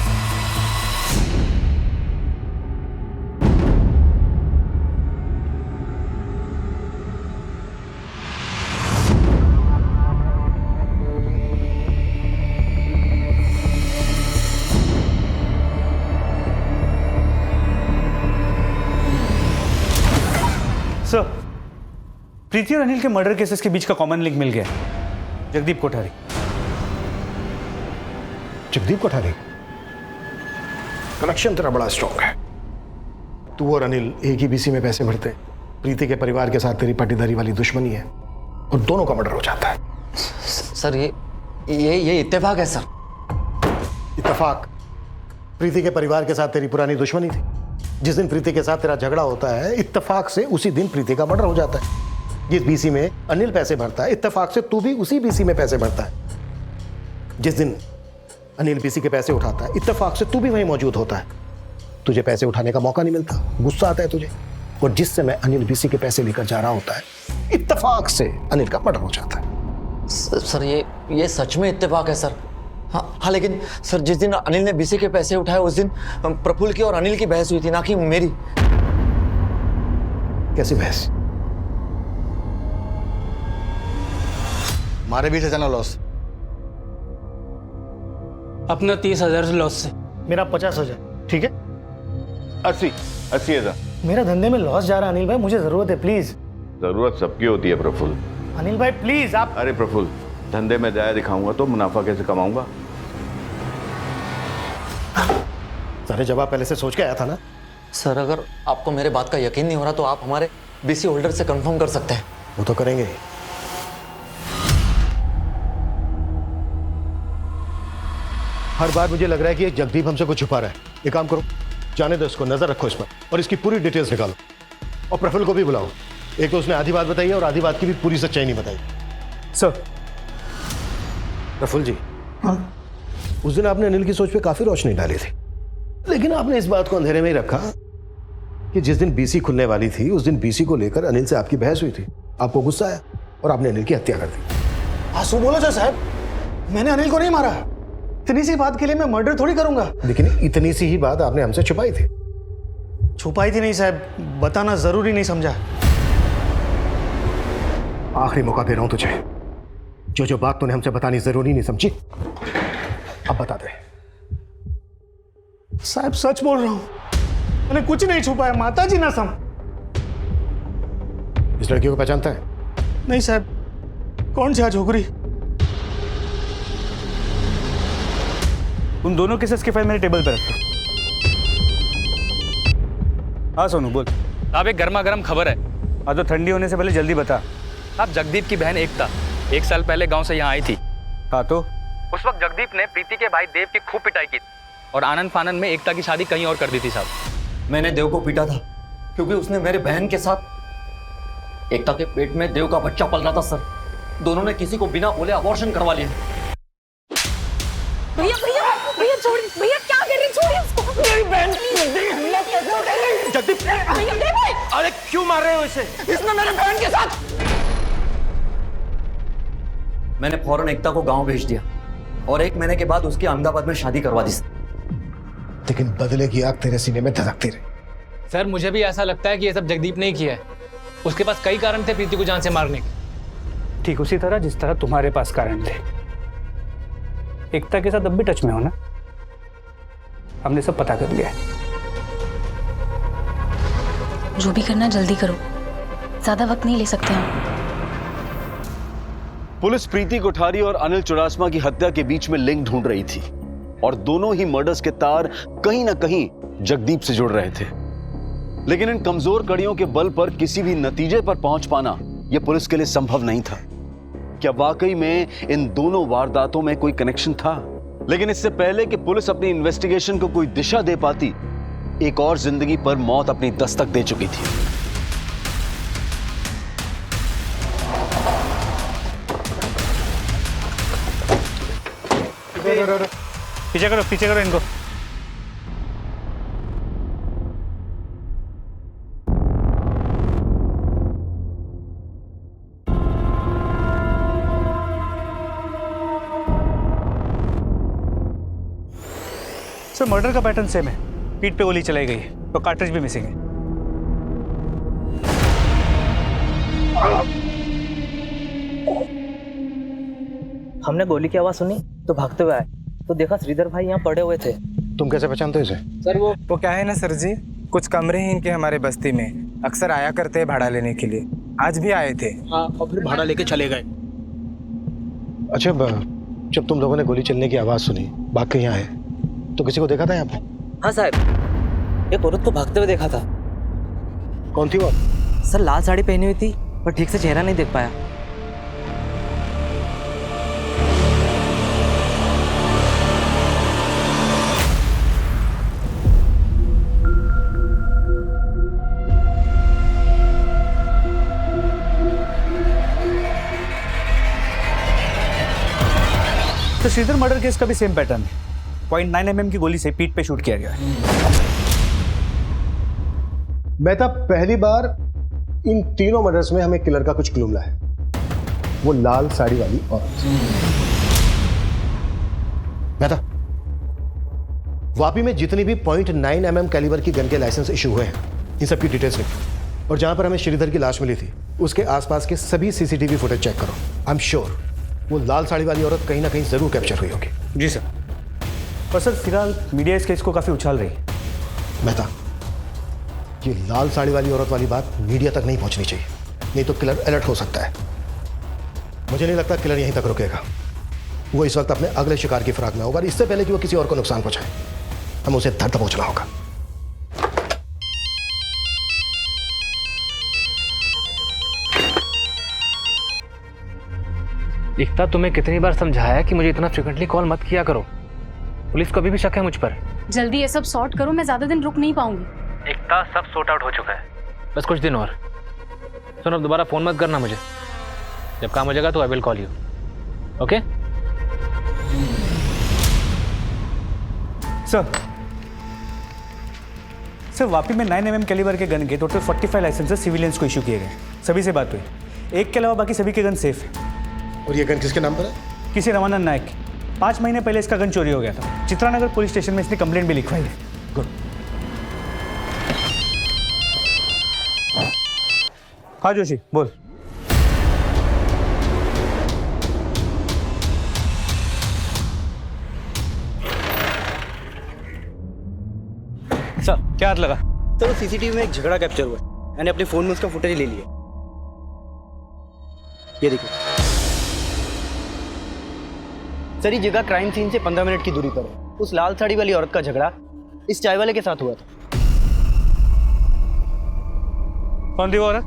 [SPEAKER 9] सर, प्रीति और अनिल के मर्डर केसेस के बीच का कॉमन लिंक मिल गया। जगदीप कोठारी।
[SPEAKER 3] जगदीप कोठारी, कनेक्शन तेरा बड़ा स्ट्रॉन्ग है। तू और अनिल एक ही बीसी में पैसे भरते, प्रीति के परिवार के साथ तेरी पाटीदारी वाली दुश्मनी है, और दोनों का मर्डर हो जाता है।
[SPEAKER 1] सर ये इत्तेफाक है सर।
[SPEAKER 3] इत्तेफाक? प्रीति के परिवार के साथ तेरी पुरानी दुश्मनी थी, जिस दिन प्रीति के साथ तेरा झगड़ा होता है, इत्तेफाक से उसी दिन प्रीति का मर्डर हो जाता है। जिस बीसी में अनिल पैसे भरता है, इत्तेफाक से तू भी उसी बीसी में पैसे भरता है। जिस दिन अनिल बीसी के पैसे उठाता है, इत्तेफाक से तू भी वहीं मौजूद होता है। तुझे पैसे उठाने का मौका नहीं मिलता, गुस्सा आता है तुझे, और जिस समय अनिल बीसी के पैसे लेकर जा रहा होता है, इत्तेफाक से अनिल का मर्डर हो जाता है।
[SPEAKER 1] सर ये सच में इत्तेफाक है सर। हाँ, लेकिन सर जिस दिन अनिल ने बीसी के पैसे उठाए, उस दिन प्रफुल्ल की और अनिल की बहस हुई थी, ना कि मेरी।
[SPEAKER 3] कैसी बहस?
[SPEAKER 11] हमारे भी जाना लॉस।
[SPEAKER 13] अपना 30,000 से लॉस से। मेरा 50,000, ठीक है?
[SPEAKER 11] 80,000।
[SPEAKER 13] मेरा धंधे में लॉस जा रहा है अनिल भाई, मुझे जरूरत है, प्लीज।
[SPEAKER 11] जरूरत सबकी होती है प्रफुल्ल।
[SPEAKER 13] अनिल भाई प्लीज आप।
[SPEAKER 11] अरे प्रफुल्ल, धंधे में जाया दिखाऊंगा तो मुनाफा कैसे कमाऊंगा?
[SPEAKER 3] सारे जवाब पहले से सोच के आया था ना।
[SPEAKER 1] सर अगर आपको मेरे बात का यकीन नहीं हो रहा तो आप हमारे बीसी होल्डर से कंफर्म कर सकते हैं।
[SPEAKER 3] वो तो करेंगे ही। हर बार मुझे लग रहा है कि ये जगदीप हमसे कुछ छुपा रहा है। एक काम करो, जाने दो इसको, नजर रखो इस पर, और इसकी पूरी डिटेल्स निकालो, और प्रफुल्ल को भी बुलाओ। एक तो उसने आधी बात बताई है और आधी बात की भी पूरी सच्चाई नहीं बताई।
[SPEAKER 9] सर।
[SPEAKER 3] प्रफुल्ल जी, हाँ? उस दिन आपने अनिल की सोच पे काफी रोशनी डाली थी, लेकिन आपने इस बात को अंधेरे में ही रखा कि जिस दिन बीसी खुलने वाली थी, उस दिन बीसी को लेकर अनिल से आपकी बहस हुई थी। आपको गुस्सा आया, और आपने अनिल की हत्या कर दी।
[SPEAKER 13] आंसू बोलो जो साहब, मैंने अनिल को नहीं मारा। इतनी सी बात के लिए मैं मर्डर थोड़ी करूंगा।
[SPEAKER 3] लेकिन इतनी सी ही बात आपने हमसे छुपाई थी।
[SPEAKER 13] छुपाई थी नहीं साहब, बताना जरूरी नहीं समझा।
[SPEAKER 3] आखिरी मौका दे रहा हूं तुझे, जो बात तूने हमसे बतानी जरूरी नहीं समझी अब बता दे।
[SPEAKER 13] साहब सच बोल रहा हूं, मैंने कुछ नहीं छुपाया, माता जी ना सम।
[SPEAKER 3] इस लड़की को पहचानता है?
[SPEAKER 13] नहीं साहब, कौन सी झोकरी?
[SPEAKER 9] उन दोनों केसेस की फाइल मेरे टेबल पर रखो। हाँ सोनू बोल।
[SPEAKER 8] साहब एक गर्मा गर्म खबर है।
[SPEAKER 9] हाँ तो ठंडी होने से पहले जल्दी बता।
[SPEAKER 8] साहब जगदीप की बहन एकता 1 साल पहले गांव से यहाँ आई थी।
[SPEAKER 9] हाँ तो
[SPEAKER 8] उस वक्त जगदीप ने प्रीति के भाई देव की खूब पिटाई की और आनंद फानंद में एकता की शादी कहीं और कर दी थी साहब।
[SPEAKER 1] मैंने देव को पीटा था क्योंकि उसने मेरे बहन के साथ एकता के पेट में देव का बच्चा पल रहा था सर। दोनों ने किसी को बिना बोले अबॉर्शन करवा लिया।
[SPEAKER 5] भैया भैया भैया छोड़िए, भैया क्या कर रहे हैं, छोड़िए उसको। मेरी बहन जगदीप,
[SPEAKER 4] अरे क्यों मार रहे हो इसे?
[SPEAKER 5] इसने मेरी बहन के साथ।
[SPEAKER 1] मैंने फौरन एकता को गांव भेज दिया और 1 महीने के बाद उसकी अहमदाबाद में शादी करवा दी।
[SPEAKER 3] लेकिन बदले की आग तेरे सीने में धधकती रही।
[SPEAKER 8] सर मुझे भी ऐसा लगता है कि ये सब जगदीप ने ही किया है। उसके पास कई कारण थे प्रीति को जान से मारने के।
[SPEAKER 9] ठीक उसी तरह जिस तरह तुम्हारे पास कारण थे। एकता के साथ अब भी टच में हो ना? हमने सब पता कर लिया है।
[SPEAKER 17] जो भी करना जल्दी करो, ज्यादा वक्त नहीं ले सकते हम।
[SPEAKER 11] पुलिस प्रीति कोठारी और अनिल चुरासमा की हत्या के बीच में लिंक ढूंढ रही थी और दोनों ही मर्डर्स के तार कहीं ना कहीं जगदीप से जुड़ रहे थे। लेकिन इन कमजोर कड़ियों के बल पर किसी भी नतीजे पर पहुंच पाना यह पुलिस के लिए संभव नहीं था। क्या वाकई में इन दोनों वारदातों में कोई कनेक्शन था? लेकिन इससे पहले कि पुलिस अपनी इन्वेस्टिगेशन को कोई दिशा दे पाती, एक और जिंदगी पर मौत अपनी दस्तक दे चुकी थी।
[SPEAKER 9] पीछे करो इनको। सर मर्डर का पैटर्न सेम है, पीठ पे गोली चलाई गई है तो कार्ट्रिज भी मिसिंग है।
[SPEAKER 18] हमने गोली की आवाज सुनी तो भागते हुए आए तो देखा श्रीधर भाई यहाँ पड़े हुए थे।
[SPEAKER 3] तुम कैसे पहचानते हो इसे?
[SPEAKER 18] सर वो
[SPEAKER 6] क्या है ना सर जी, कुछ कमरे हैं इनके हमारे बस्ती में, अक्सर आया करते हैं भाड़ा लेने के लिए। आज भी आए थे।
[SPEAKER 18] हाँ, और फिर भाड़ा लेके चले गए।
[SPEAKER 3] अच्छा, जब तुम लोगों ने गोली चलने की आवाज सुनी, भाग के यहाँ आए तो किसी को देखा था यहाँ पे?
[SPEAKER 18] हाँ साहब, एक औरत को भागते हुए देखा था।
[SPEAKER 3] कौन थी वो?
[SPEAKER 18] सर लाल साड़ी पहनी हुई थी पर ठीक से चेहरा नहीं देख पाया।
[SPEAKER 9] तो श्रीधर मर्डर केस का भी सेम पैटर्न है। 0.9 mm की गोली से पीठ पे शूट किया गया है।
[SPEAKER 3] मेहता, पहली बार इन तीनों मर्डर्स में हमें किलर का कुछ क्लू मिला है। वो लाल साड़ी वाली औरत। मेहता, वापी में जितनी भी 0.9 mm कैलिबर की गन के लाइसेंस इशू हुए हैं, इन सब की डिटेल्स लिखो और जहां पर हमें श्रीधर की लाश मिली थी उसके आसपास के सभी सीसीटीवी फुटेज चेक करो। आई एम श्योर वो लाल साड़ी वाली औरत कहीं ना कहीं जरूर कैप्चर हुई होगी।
[SPEAKER 9] जी सर। और सर फिलहाल मीडिया इस केस को काफी उछाल रही है।
[SPEAKER 3] मेहता, ये लाल साड़ी वाली औरत वाली बात मीडिया तक नहीं पहुंचनी चाहिए, नहीं तो किलर अलर्ट हो सकता है। मुझे नहीं लगता किलर यहीं तक रुकेगा। वो इस वक्त अपने अगले शिकार की फिराक में होगा, इससे पहले कि वो किसी और को नुकसान पहुंचाए हमें उसे धर दबोचना होगा।
[SPEAKER 8] एकता, तुम्हें कितनी बार समझाया कि मुझे इतना फ्रिक्वेंटली कॉल मत किया करो। पुलिस को अभी भी शक है मुझ पर।
[SPEAKER 10] जल्दी ये सब सॉर्ट करो, मैं ज्यादा दिन रुक नहीं पाऊंगी।
[SPEAKER 8] एकता, सब सॉर्ट आउट हो चुका है, बस कुछ दिन और। सुनो, अब दोबारा फोन मत करना मुझे। जब काम हो जाएगा तो I will call you. Okay
[SPEAKER 9] sir Vapi में 9 mm कैलिबर के गन के टोटल 45 लाइसेंसेस सिविलियंस को इशू किए गए। सभी से बात हुई, एक के अलावा बाकी सभी के गन सेफ है।
[SPEAKER 3] और ये गन किसके नाम पर है?
[SPEAKER 9] किसी रमानंद नायक की। 5 महीने पहले इसका गन चोरी हो गया था। चित्रानगर पुलिस स्टेशन में इसने कंप्लेंट भी लिखवाई है। गुड। हाँ जोशी बोल। सर क्या हाथ लगा?
[SPEAKER 7] सर वो सीसीटीवी में एक झगड़ा कैप्चर हुआ है। मैंने अपने फोन में उसका फुटेज ले लिया। ये देखिए सर, ये जगह क्राइम सीन से 15 मिनट की दूरी पर है। उस लाल साड़ी वाली औरत का झगड़ा इस चाय वाले के साथ हुआ था।
[SPEAKER 9] कौन थी वो औरत?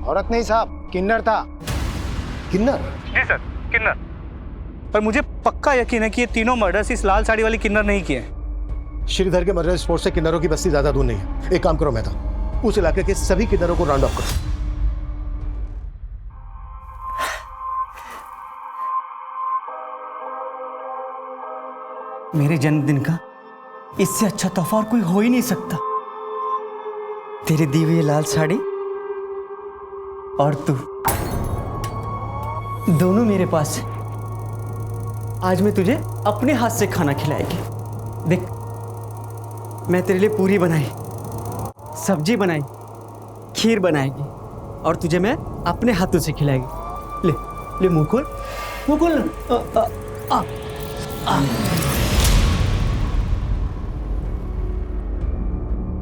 [SPEAKER 3] औरत नहीं साहब, किन्नर था। किन्नर?
[SPEAKER 9] जी सर, किन्नर। पर मुझे पक्का यकीन है कि ये तीनों मर्डर्स इस लाल साड़ी वाली किन्नर नहीं किए हैं।
[SPEAKER 3] श्रीधर के मर्डर स्पॉट से किन्नरों की बस्ती ज्यादा दूर नहीं है। एक काम करो मेहता, उस इलाके के सभी किन्नरों को राउंड ऑफ करो।
[SPEAKER 7] मेरे जन्मदिन का इससे अच्छा तोहफा और कोई हो ही नहीं सकता। तेरे दी हुई लाल साड़ी और तू दोनों मेरे पास है। आज मैं तुझे अपने हाथ से खाना खिलाएगी। देख, मैं तेरे लिए पूरी बनाई, सब्जी बनाई, खीर बनाएगी और तुझे मैं अपने हाथों से खिलाएगी। ले ले, मुंह खोल, मुंह खोल ना।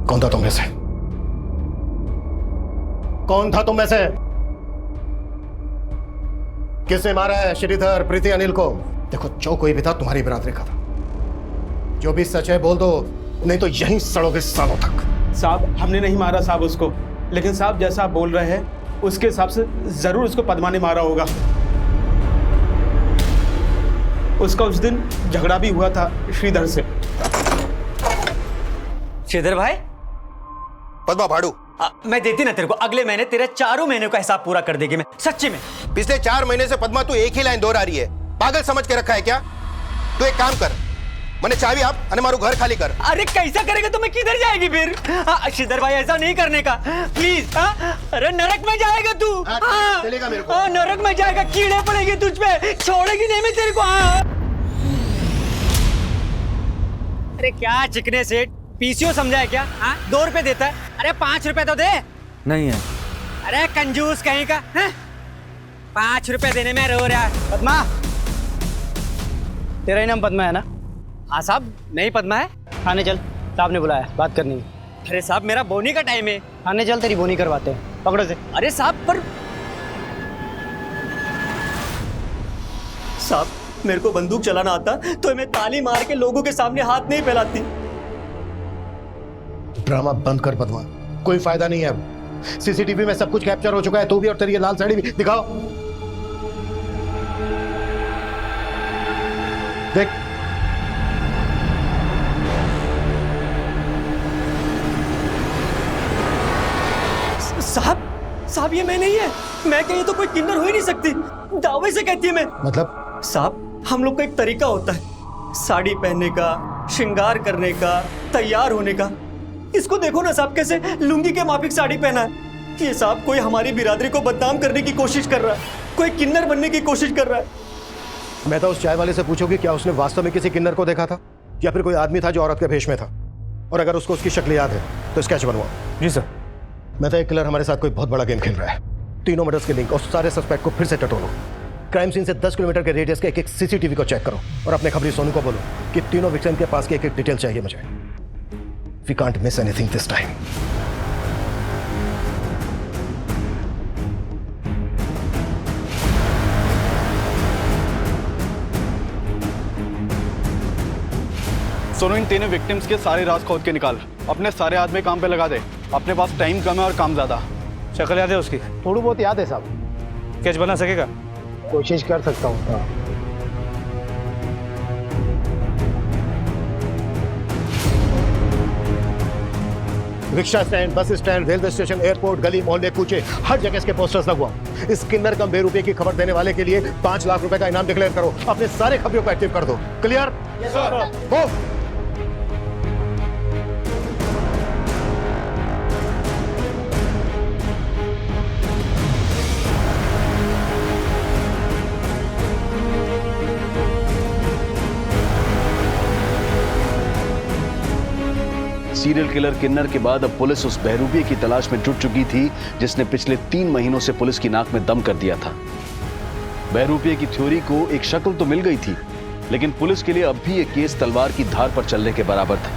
[SPEAKER 3] कौन था तुम में से? कौन था तुम में से? किसने मारा है श्रीधर, प्रीति, अनिल को? देखो, जो कोई भी था तुम्हारी बिरादरी का था। जो भी सच है बोल दो, नहीं तो यहीं सड़ोगे सालों तक।
[SPEAKER 14] साहब, हमने नहीं मारा साहब उसको, लेकिन साहब जैसा आप बोल रहे हैं उसके हिसाब से जरूर उसको पद्मा ने मारा होगा। उसका उस दिन झगड़ा भी हुआ था श्रीधर से।
[SPEAKER 7] श्रीधर भाई,
[SPEAKER 19] पद्मा भाड़ू,
[SPEAKER 7] मैं देती ना तेरे को। अगले महीने तेरे 4 महीने का हिसाब पूरा कर देगी मैं, सच्ची में।
[SPEAKER 19] पिछले 4 महीने से पद्मा तू एक ही लाइन दोहरा रही है। पागल समझ के रखा है क्या? तू एक काम कर, मैंने चाबी आप अने मारू घर खाली कर।
[SPEAKER 7] अरे कैसा करेगा तो मैं किधर जाएगी फिर? श्रीधर भाई ऐसा नहीं करने का प्लीज। अरे नरक में जाएगा तू।
[SPEAKER 19] चलेगा मेरे को।
[SPEAKER 7] नरक में जाएगा, कीड़े पड़ेंगे तुझ पे, छोड़ेगी नहीं मैं तेरे को। अरे क्या चिकने सेठ, पीसीओ समझा है क्या? 2 रुपए देता है। अरे 5 रुपए तो दे।
[SPEAKER 18] नहीं है।
[SPEAKER 7] अरे कंजूस कहीं का। 5 रुपए देने में रो रहा है।
[SPEAKER 18] पद्मा, तेरा ही नाम पद्मा है ना?
[SPEAKER 7] हाँ साहब, नहीं पद्मा है।
[SPEAKER 18] थाने चल, साहब ने बुलाया, बात करनी है।
[SPEAKER 7] अरे साहब, मेरा बोनी का टाइम है।
[SPEAKER 18] थाने चल, तेरी बोनी करवाते हैं। पकड़ो से।
[SPEAKER 7] अरे साहब, पर साहब मेरे को बंदूक चलाना आता तो मैं ताली मार के लोगों के सामने हाथ नहीं फैलाती।
[SPEAKER 3] ड्रामा बंद कर पद्मा, कोई फायदा नहीं है अब। सीसीटीवी में सब कुछ कैप्चर हो चुका है, तू भी और तेरी ये लाल साड़ी भी। दिखाओ, देख।
[SPEAKER 7] साहब ये मैं नहीं है। मैं कहीं तो कोई किन्नर हो ही नहीं सकती, दावे से कहती है मैं।
[SPEAKER 3] मतलब?
[SPEAKER 7] साहब, हम लोग का एक तरीका होता है साड़ी पहनने का, श्रृंगार करने का, तैयार होने का। इसको देखो ना साहब, कैसे लुंगी के माफिक साड़ी पहना है। ये साहब कोई हमारी बिरादरी को बदनाम करने की कोशिश कर रहा है, कोई किन्नर बनने की कोशिश कर रहा है।
[SPEAKER 3] मैं तो उस चाय वाले से पूछूंगी क्या उसने वास्तव में किसी किन्नर को देखा था, या फिर कोई आदमी था जो औरत के भेष में था। और अगर उसको उसकी शक्ल याद है तो स्केच बनवाओ।
[SPEAKER 9] जी सर।
[SPEAKER 3] मैं तो एक किलर हमारे साथ कोई बहुत बड़ा गेम खेल रहा है। तीनों मर्डर्स के लिंक और सारे सस्पेक्ट को फिर से टटोलो। क्राइम सीन से 10 किलोमीटर के रेडियस के एक सीसीटीवी को चेक करो और अपने खबरी सोनू को बोलो कि तीनों विक्टिम के पास की एक डिटेल चाहिए मुझे। We can't miss anything this time.
[SPEAKER 14] Sonu, इन तीनों विक्टिम्स के सारे राज खोद के निकाल। अपने सारे आदमी काम पे लगा दे। अपने पास टाइम कम है और काम ज्यादा।
[SPEAKER 9] शक्ल याद है उसकी?
[SPEAKER 3] थोड़ी बहुत याद है साहब।
[SPEAKER 9] कैच बना सकेगा?
[SPEAKER 3] कोशिश कर सकता हूँ। Rickshaw stand, bus stand, railway station, airport, गली मोहल्ले, कूचे, हर जगह इसके पोस्टर्स लगवाओ। इस किन्नर कम बेरुपये की खबर देने वाले के लिए 5 लाख रुपए का इनाम डिक्लेयर करो। अपने सारे खबरियों को एक्टिव कर दो। Clear? Yes sir.
[SPEAKER 11] Serial killer किन्नर के बाद अब पुलिस उस बहरूपिये की तलाश में जुट चुकी थी जिसने पिछले 3 महीनों से पुलिस की नाक में दम कर दिया था। बहरूपिये की थ्योरी को एक शक्ल तो मिल गई थी, लेकिन पुलिस के लिए अब भी ये केस तलवार की धार पर चलने के बराबर था।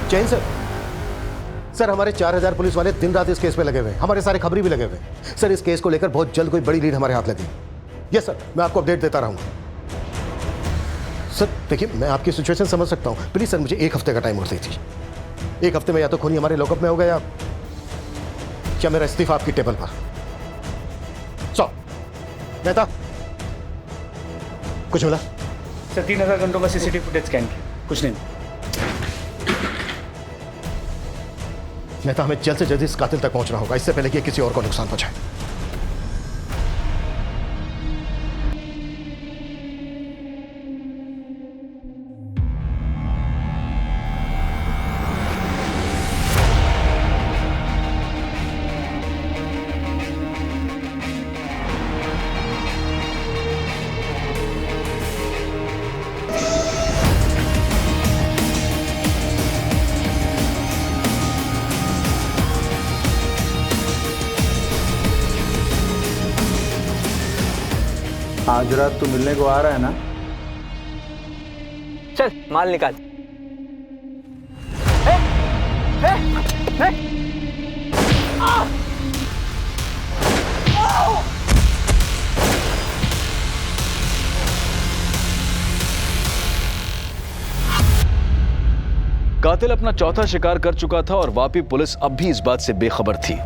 [SPEAKER 3] जैन सर, सर हमारे 4000 पुलिस वाले दिन रात इस केस में लगे हुए हैं, हमारे सारे खबरी भी लगे हुए हैं। सर इस केस को लेकर बहुत जल्द कोई बड़ी लीड हमारे हाथ लगी। यस सर, मैं आपको अपडेट देता रहूंगा। सर देखिए, मैं आपकी सिचुएशन समझ सकता हूं, प्लीज सर मुझे 1 हफ्ते का टाइम और दीजिए। 1 हफ्ते में या तो खूनी हमारे लॉकअप में होगा या मेरा इस्तीफा आपकी टेबल पर। सो मेहता, कुछ मिला?
[SPEAKER 9] सर 3000 घंटों का सीसीटीवी फुटेज स्कैन किया, कुछ नहीं।
[SPEAKER 3] मेहता, हमें जल्द से जल्द इस कातिल तक पहुंचना होगा, इससे पहले कि किसी और को नुकसान पहुंचाए।
[SPEAKER 9] आज रात तू मिलने को आ रहा है ना?
[SPEAKER 5] चल माल निकाल।
[SPEAKER 11] कातिल अपना चौथा शिकार कर चुका था और वापी पुलिस अब भी इस बात से बेखबर थी।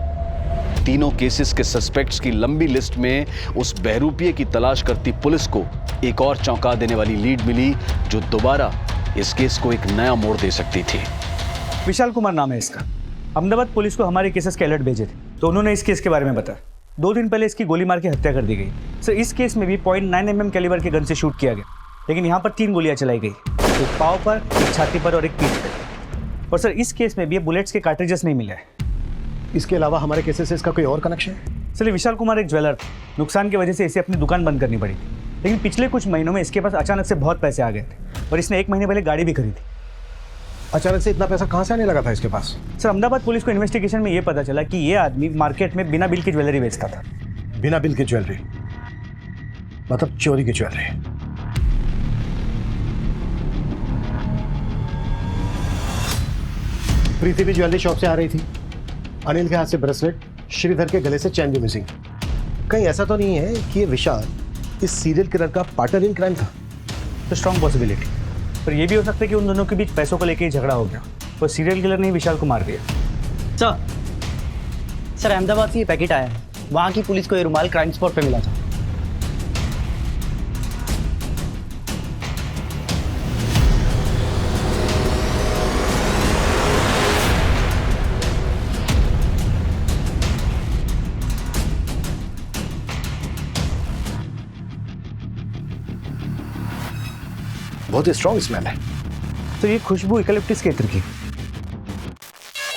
[SPEAKER 11] तीनों केसेस के सस्पेक्ट्स की लंबी लिस्ट में उस बहरूपिये की तलाश करती पुलिस को एक और चौंका देने वाली लीड मिली जो दोबारा इस केस को एक नया मोड़ दे सकती थी।
[SPEAKER 9] विशाल कुमार नाम है इसका। अहमदाबाद पुलिस को हमारे केसेस के अलर्ट भेजे थे तो उन्होंने इस केस के बारे में बताया। 2 दिन पहले इसकी गोली मार के हत्या कर दी गई। सर इस केस में भी 0.9 mm कैलिबर के गन से शूट किया गया, लेकिन यहाँ पर 3 गोलियां चलाई गई, एक पाँव पर, एक छाती पर और एक पीठ पर। और सर इस केस में भी बुलेट्स के कार्ट्रिजेस नहीं मिले।
[SPEAKER 3] इसके अलावा हमारे केसेस से इसका कोई और कनेक्शन है?
[SPEAKER 9] सर विशाल कुमार एक ज्वेलर था, नुकसान की वजह से इसे अपनी दुकान बंद करनी पड़ी, लेकिन पिछले कुछ महीनों में इसके पास अचानक से बहुत पैसे आ गए थे और इसने 1 महीने पहले गाड़ी भी खरीदी।
[SPEAKER 3] अचानक से इतना पैसा कहाँ से आने लगा था इसके पास?
[SPEAKER 9] सर अहमदाबाद पुलिस को इन्वेस्टिगेशन में ये पता चला कि ये आदमी मार्केट में बिना बिल की ज्वेलरी बेचता था।
[SPEAKER 3] बिना बिल की ज्वेलरी मतलब चोरी की ज्वेलरी? प्रीति भी ज्वेलरी शॉप से आ रही थी, अनिल के हाथ से ब्रेसलेट, श्रीधर के गले से चैन भी मिसिंग। कहीं ऐसा तो नहीं है कि ये विशाल इस सीरियल किलर का पार्टनर इन क्राइम था?
[SPEAKER 9] तो स्ट्रॉन्ग पॉसिबिलिटी, पर यह भी हो सकता है कि उन दोनों के बीच पैसों को लेकर ही झगड़ा हो गया और सीरियल किलर ने विशाल को मार दिया।
[SPEAKER 7] सर अहमदाबाद से ये पैकेट आया है, वहाँ की पुलिस को ये रुमाल क्राइम स्पॉट पे मिला था।
[SPEAKER 3] बहुत ही स्ट्रॉन्ग स्मेल है।
[SPEAKER 9] तो ये खुशबू इकलिप्टिस के इत्र की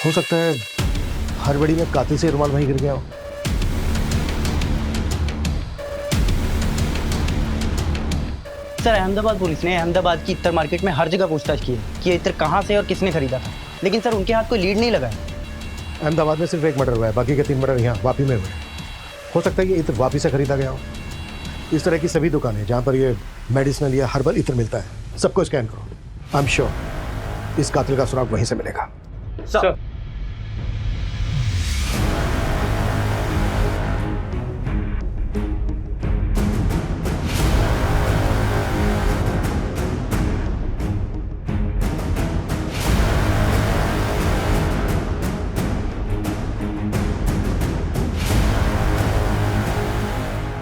[SPEAKER 3] हो सकता है। हड़बड़ी में कातिल से रुमाल वहीं गिर गया हो।
[SPEAKER 7] सर अहमदाबाद पुलिस ने अहमदाबाद की इत्र मार्केट में हर जगह पूछताछ की है कि ये इत्र कहाँ से और किसने खरीदा था, लेकिन सर उनके हाथ कोई लीड नहीं लगा है।
[SPEAKER 3] अहमदाबाद में सिर्फ 1 मर्डर हुआ है, बाकी के 3 मर्डर यहाँ वापी में हुए। हो सकता है कि इत्र वापी से खरीदा गया हो। इस तरह की सभी दुकानें जहाँ पर ये मेडिसिनल या हर्बल इत्र मिलता है, सबको स्कैन करो। आई एम श्योर इस कातिल का सुराग वहीं से मिलेगा।
[SPEAKER 9] सर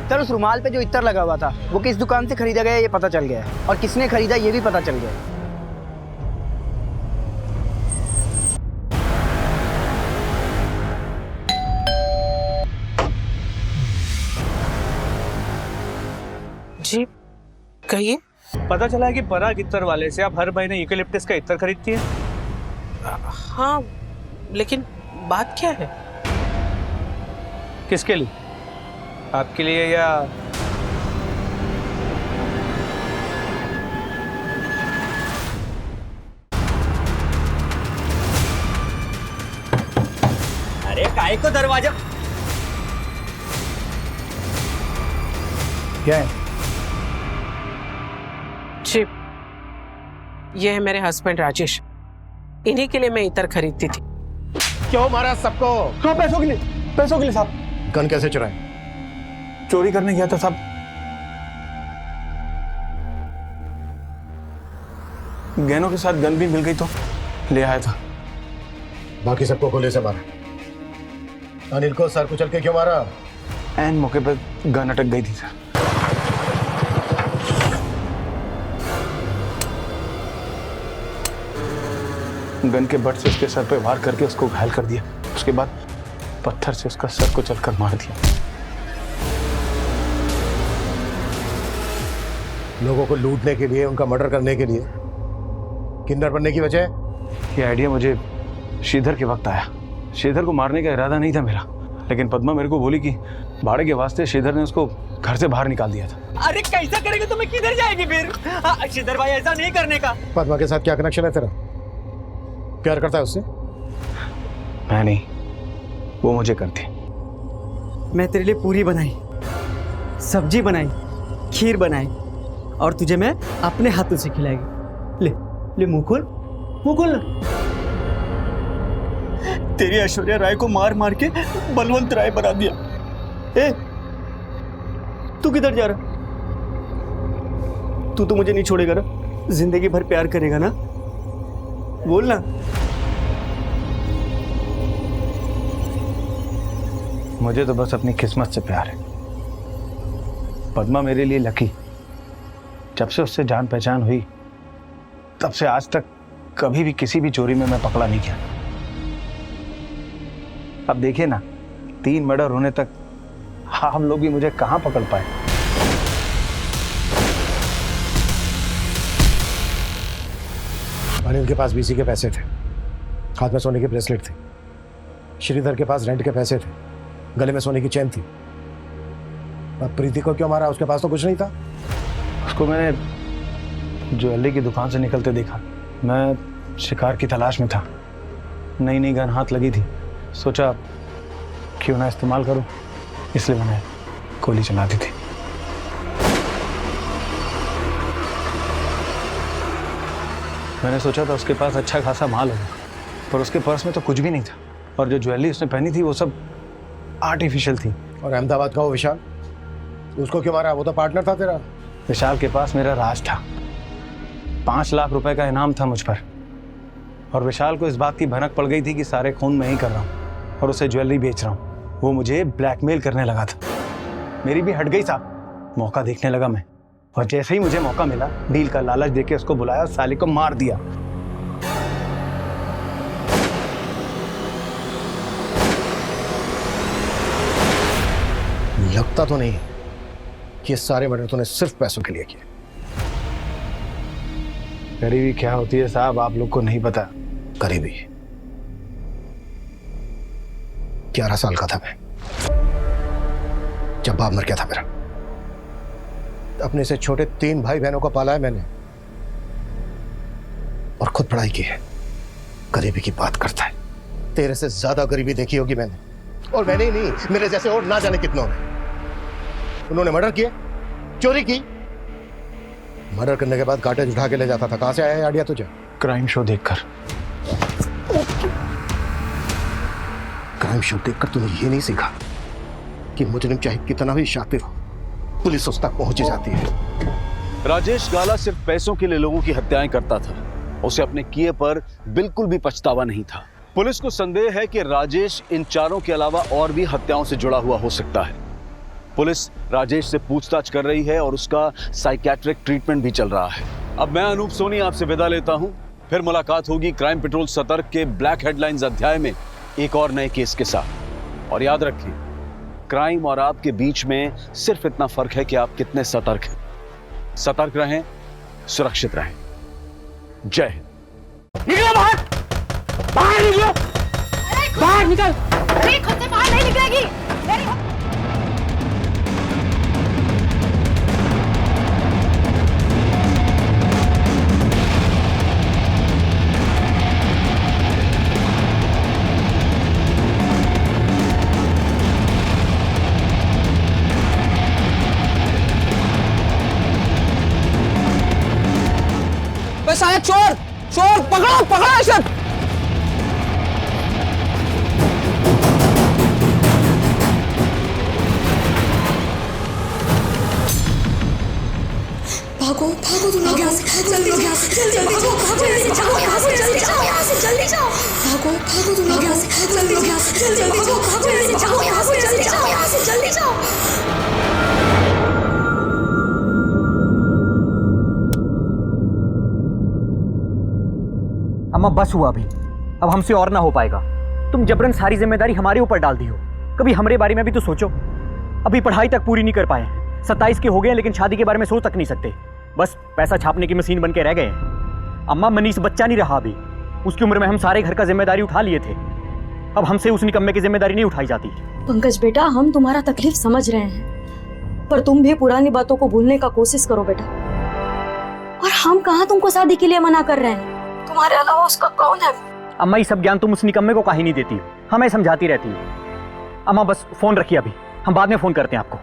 [SPEAKER 7] सर उस रुमाल पे जो इत्र लगा हुआ था वो किस दुकान से खरीदा गया ये पता चल गया है, और किसने खरीदा ये भी पता चल गया है।
[SPEAKER 18] जी कहिए।
[SPEAKER 9] पता चला है कि पराग इत्र वाले से आप हर महीने यूकेलिप्टस का इत्र खरीदती है।
[SPEAKER 18] हाँ लेकिन बात क्या है?
[SPEAKER 9] किसके लिए? आपके लिए या
[SPEAKER 7] काय को दरवाजा
[SPEAKER 3] क्या है?
[SPEAKER 20] चिप, ये है मेरे हस्बैंड राजेश। इन्हीं के लिए मैं इतर खरीदती थी।
[SPEAKER 3] क्यों मारा सबको?
[SPEAKER 9] हाँ, पैसों के लिए साहब।
[SPEAKER 3] गन कैसे चुराए?
[SPEAKER 9] चोरी करने गया था साहब। गहनों के साथ गन भी मिल गई तो ले आया था।
[SPEAKER 3] बाकी सबको गोली से मारा। अनिल को सर कुचल के क्यों मारा?
[SPEAKER 9] एन मौके पर गन अटक गई थी सर। गन के बट से उसके सर पे वार करके उसको घायल कर दिया। उसके बाद पत्थर से उसका सर को चलकर मार दिया।
[SPEAKER 3] लोगों को लूटने के लिए, उनका मर्डर करने के लिए, किन्नर बनने की वजह?
[SPEAKER 9] ये आइडिया मुझे श्रीधर के वक्त आया। श्रीधर को मारने का इरादा नहीं था मेरा, लेकिन पद्मा मेरे को बोली कि भाड़े के वास्ते श्रीधर ने उसको घर से बाहर निकाल दिया था।
[SPEAKER 7] अरे कैसा करेगा तो मैं किधर जाएगी फिर? श्रीधर भाई ऐसा नहीं करने का।
[SPEAKER 3] पद्मा के साथ क्या कनेक्शन है तेरा? प्यार करता है उससे?
[SPEAKER 9] मैं नहीं, वो मुझे करती।
[SPEAKER 7] मैं तेरे लिए पूरी बनाई, सब्जी बनाई, खीर बनाई और तुझे मैं अपने हाथों से खिलाएगी। ले ले मुकुल, मुकुल। तेरी ऐश्वर्या राय को मार मार के बलवंत राय बना दिया। ए, तू किधर जा रहा? तू तो मुझे नहीं छोड़ेगा ना? जिंदगी भर प्यार करेगा ना? बोल ना।
[SPEAKER 9] मुझे तो बस अपनी किस्मत से प्यार है। पद्मा मेरे लिए लकी। जब से उससे जान पहचान हुई तब से आज तक कभी भी किसी भी चोरी में मैं पकड़ा नहीं गया। अब देखिए ना, 3 मर्डर होने तक हम लोग भी मुझे कहां पकड़ पाए।
[SPEAKER 3] अनिल के पास बीसी के पैसे थे, हाथ में सोने की ब्रेसलेट थी। श्रीधर के पास रेंट के पैसे थे, गले में सोने की चेन थी। अब प्रीति को क्यों मारा? उसके पास तो कुछ नहीं था।
[SPEAKER 9] उसको मैंने ज्वेलरी की दुकान से निकलते देखा। मैं शिकार की तलाश में था। नई नई गन हाथ लगी थी, सोचा क्यों ना इस्तेमाल करूं, इसलिए मैंने गोली चला दी थी। मैंने सोचा था उसके पास अच्छा खासा माल होगा, पर उसके पर्स में तो कुछ भी नहीं था। और जो ज्वेलरी उसने पहनी थी वो सब आर्टिफिशियल थी।
[SPEAKER 3] और अहमदाबाद का वो विशाल, उसको क्यों मारा? वो तो पार्टनर था तेरा।
[SPEAKER 9] विशाल के पास मेरा राज था। 5 लाख रुपए का इनाम था मुझ पर। और विशाल को इस बात की भनक पड़ गई थी कि सारे खून मैं ही कर रहा हूँ और उसे ज्वेलरी बेच रहा हूँ। वो मुझे ब्लैकमेल करने लगा था। मेरी भी हट गई साहब। मौका देखने लगा मैं, और जैसे ही मुझे मौका मिला डील का लालच देके उसको बुलाया और साले को मार दिया।
[SPEAKER 3] लगता तो नहीं कि ये सारे मर्डर तूने सिर्फ पैसों के लिए किए।
[SPEAKER 9] गरीबी क्या होती है साहब, आप लोग को नहीं पता।
[SPEAKER 3] गरीबी? 11 साल का था मैं जब बाप मर गया था मेरा। अपने से छोटे 3 भाई बहनों को पाला है मैंने और खुद पढ़ाई की है। गरीबी की बात करता है। तेरे से ज्यादा गरीबी देखी होगी मैंने, और मैंने ही नहीं, मेरे जैसे और ना जाने कितनों ने। उन्होंने मर्डर किए, चोरी की। मर्डर करने के बाद कार्टेज उठा के ले जाता था। कहां से आया आइडिया तुझे?
[SPEAKER 9] क्राइम शो देखकर।
[SPEAKER 3] क्राइम शो देखकर तूने ये नहीं सीखा कि मुजरिम चाहे कितना भी शातिर हो, पुलिस उस तक पहुंच जाती है।
[SPEAKER 11] राजेश गाला सिर्फ पैसों के लिए लोगों की हत्याएं करता था। उसे अपने किए पर बिल्कुल भी पछतावा नहीं था। पुलिस को संदेह है कि राजेश इन चारों के अलावा और भी हत्याओं से जुड़ा हुआ हो सकता है। पुलिस राजेश से पूछताछ कर रही है और उसका साइकियाट्रिक ट्रीटमेंट भी चल रहा है। अब मैं अनूप सोनी आपसे विदा लेता हूं। फिर मुलाकात होगी क्राइम पेट्रोल सतर्क के ब्लैक हेडलाइंस अध्याय में एक और नए केस के साथ। और याद रखिए, क्राइम और आपके बीच में सिर्फ इतना फर्क है कि आप कितने सतर्क हैं। सतर्क रहें, सुरक्षित रहें। जय हिंद।
[SPEAKER 5] निकलो बाहर, बाहर निकलो, बाहर निकल।
[SPEAKER 12] अरे खुद से बाहर नहीं निकलेगी।
[SPEAKER 5] गया चोर, चोर पकड़ो पकड़ो इसे।
[SPEAKER 2] भागो भागो तुम लोग यहाँ से, जल्दी यहाँ से, जल्दी भागो भागो यहाँ से, जल्दी जाओ यहाँ से, जल्दी जाओ, भागो भागो तुम लोग यहाँ से, जल्दी यहाँ से, जल्दी भागो भागो यहाँ से, जल्दी जाओ यहाँ से, जल्दी जाओ।
[SPEAKER 7] अम्मा बस हुआ अभी, अब हमसे और ना हो पाएगा। तुम जबरन सारी जिम्मेदारी हमारे ऊपर डाल दी हो। कभी हमारे बारे में भी तो सोचो। अभी पढ़ाई तक पूरी नहीं कर पाए, 27 के हो गए लेकिन शादी के बारे में सोच तक नहीं सकते। बस पैसा छापने की मशीन बन के रह गए हैं। अम्मा मनीष बच्चा नहीं रहा अभी, उसकी उम्र में हम सारे घर का जिम्मेदारी उठा लिए थे। अब हमसे उस निकम्मे की जिम्मेदारी नहीं उठाई जाती।
[SPEAKER 12] पंकज बेटा, हम तुम्हारा तकलीफ समझ रहे हैं, पर तुम भी पुरानी बातों को भूलने का कोशिश करो बेटा। और हम कहाँ तुमको शादी के लिए मना कर रहे हैं, तुम्हारे अलावा उसका कौन है?
[SPEAKER 7] अम्मा ये सब ज्ञान तुम उस निकम्मे को काहे नहीं देती, हमें समझाती रहती है। अम्मा बस फोन रखिए अभी, हम बाद में फोन करते हैं आपको।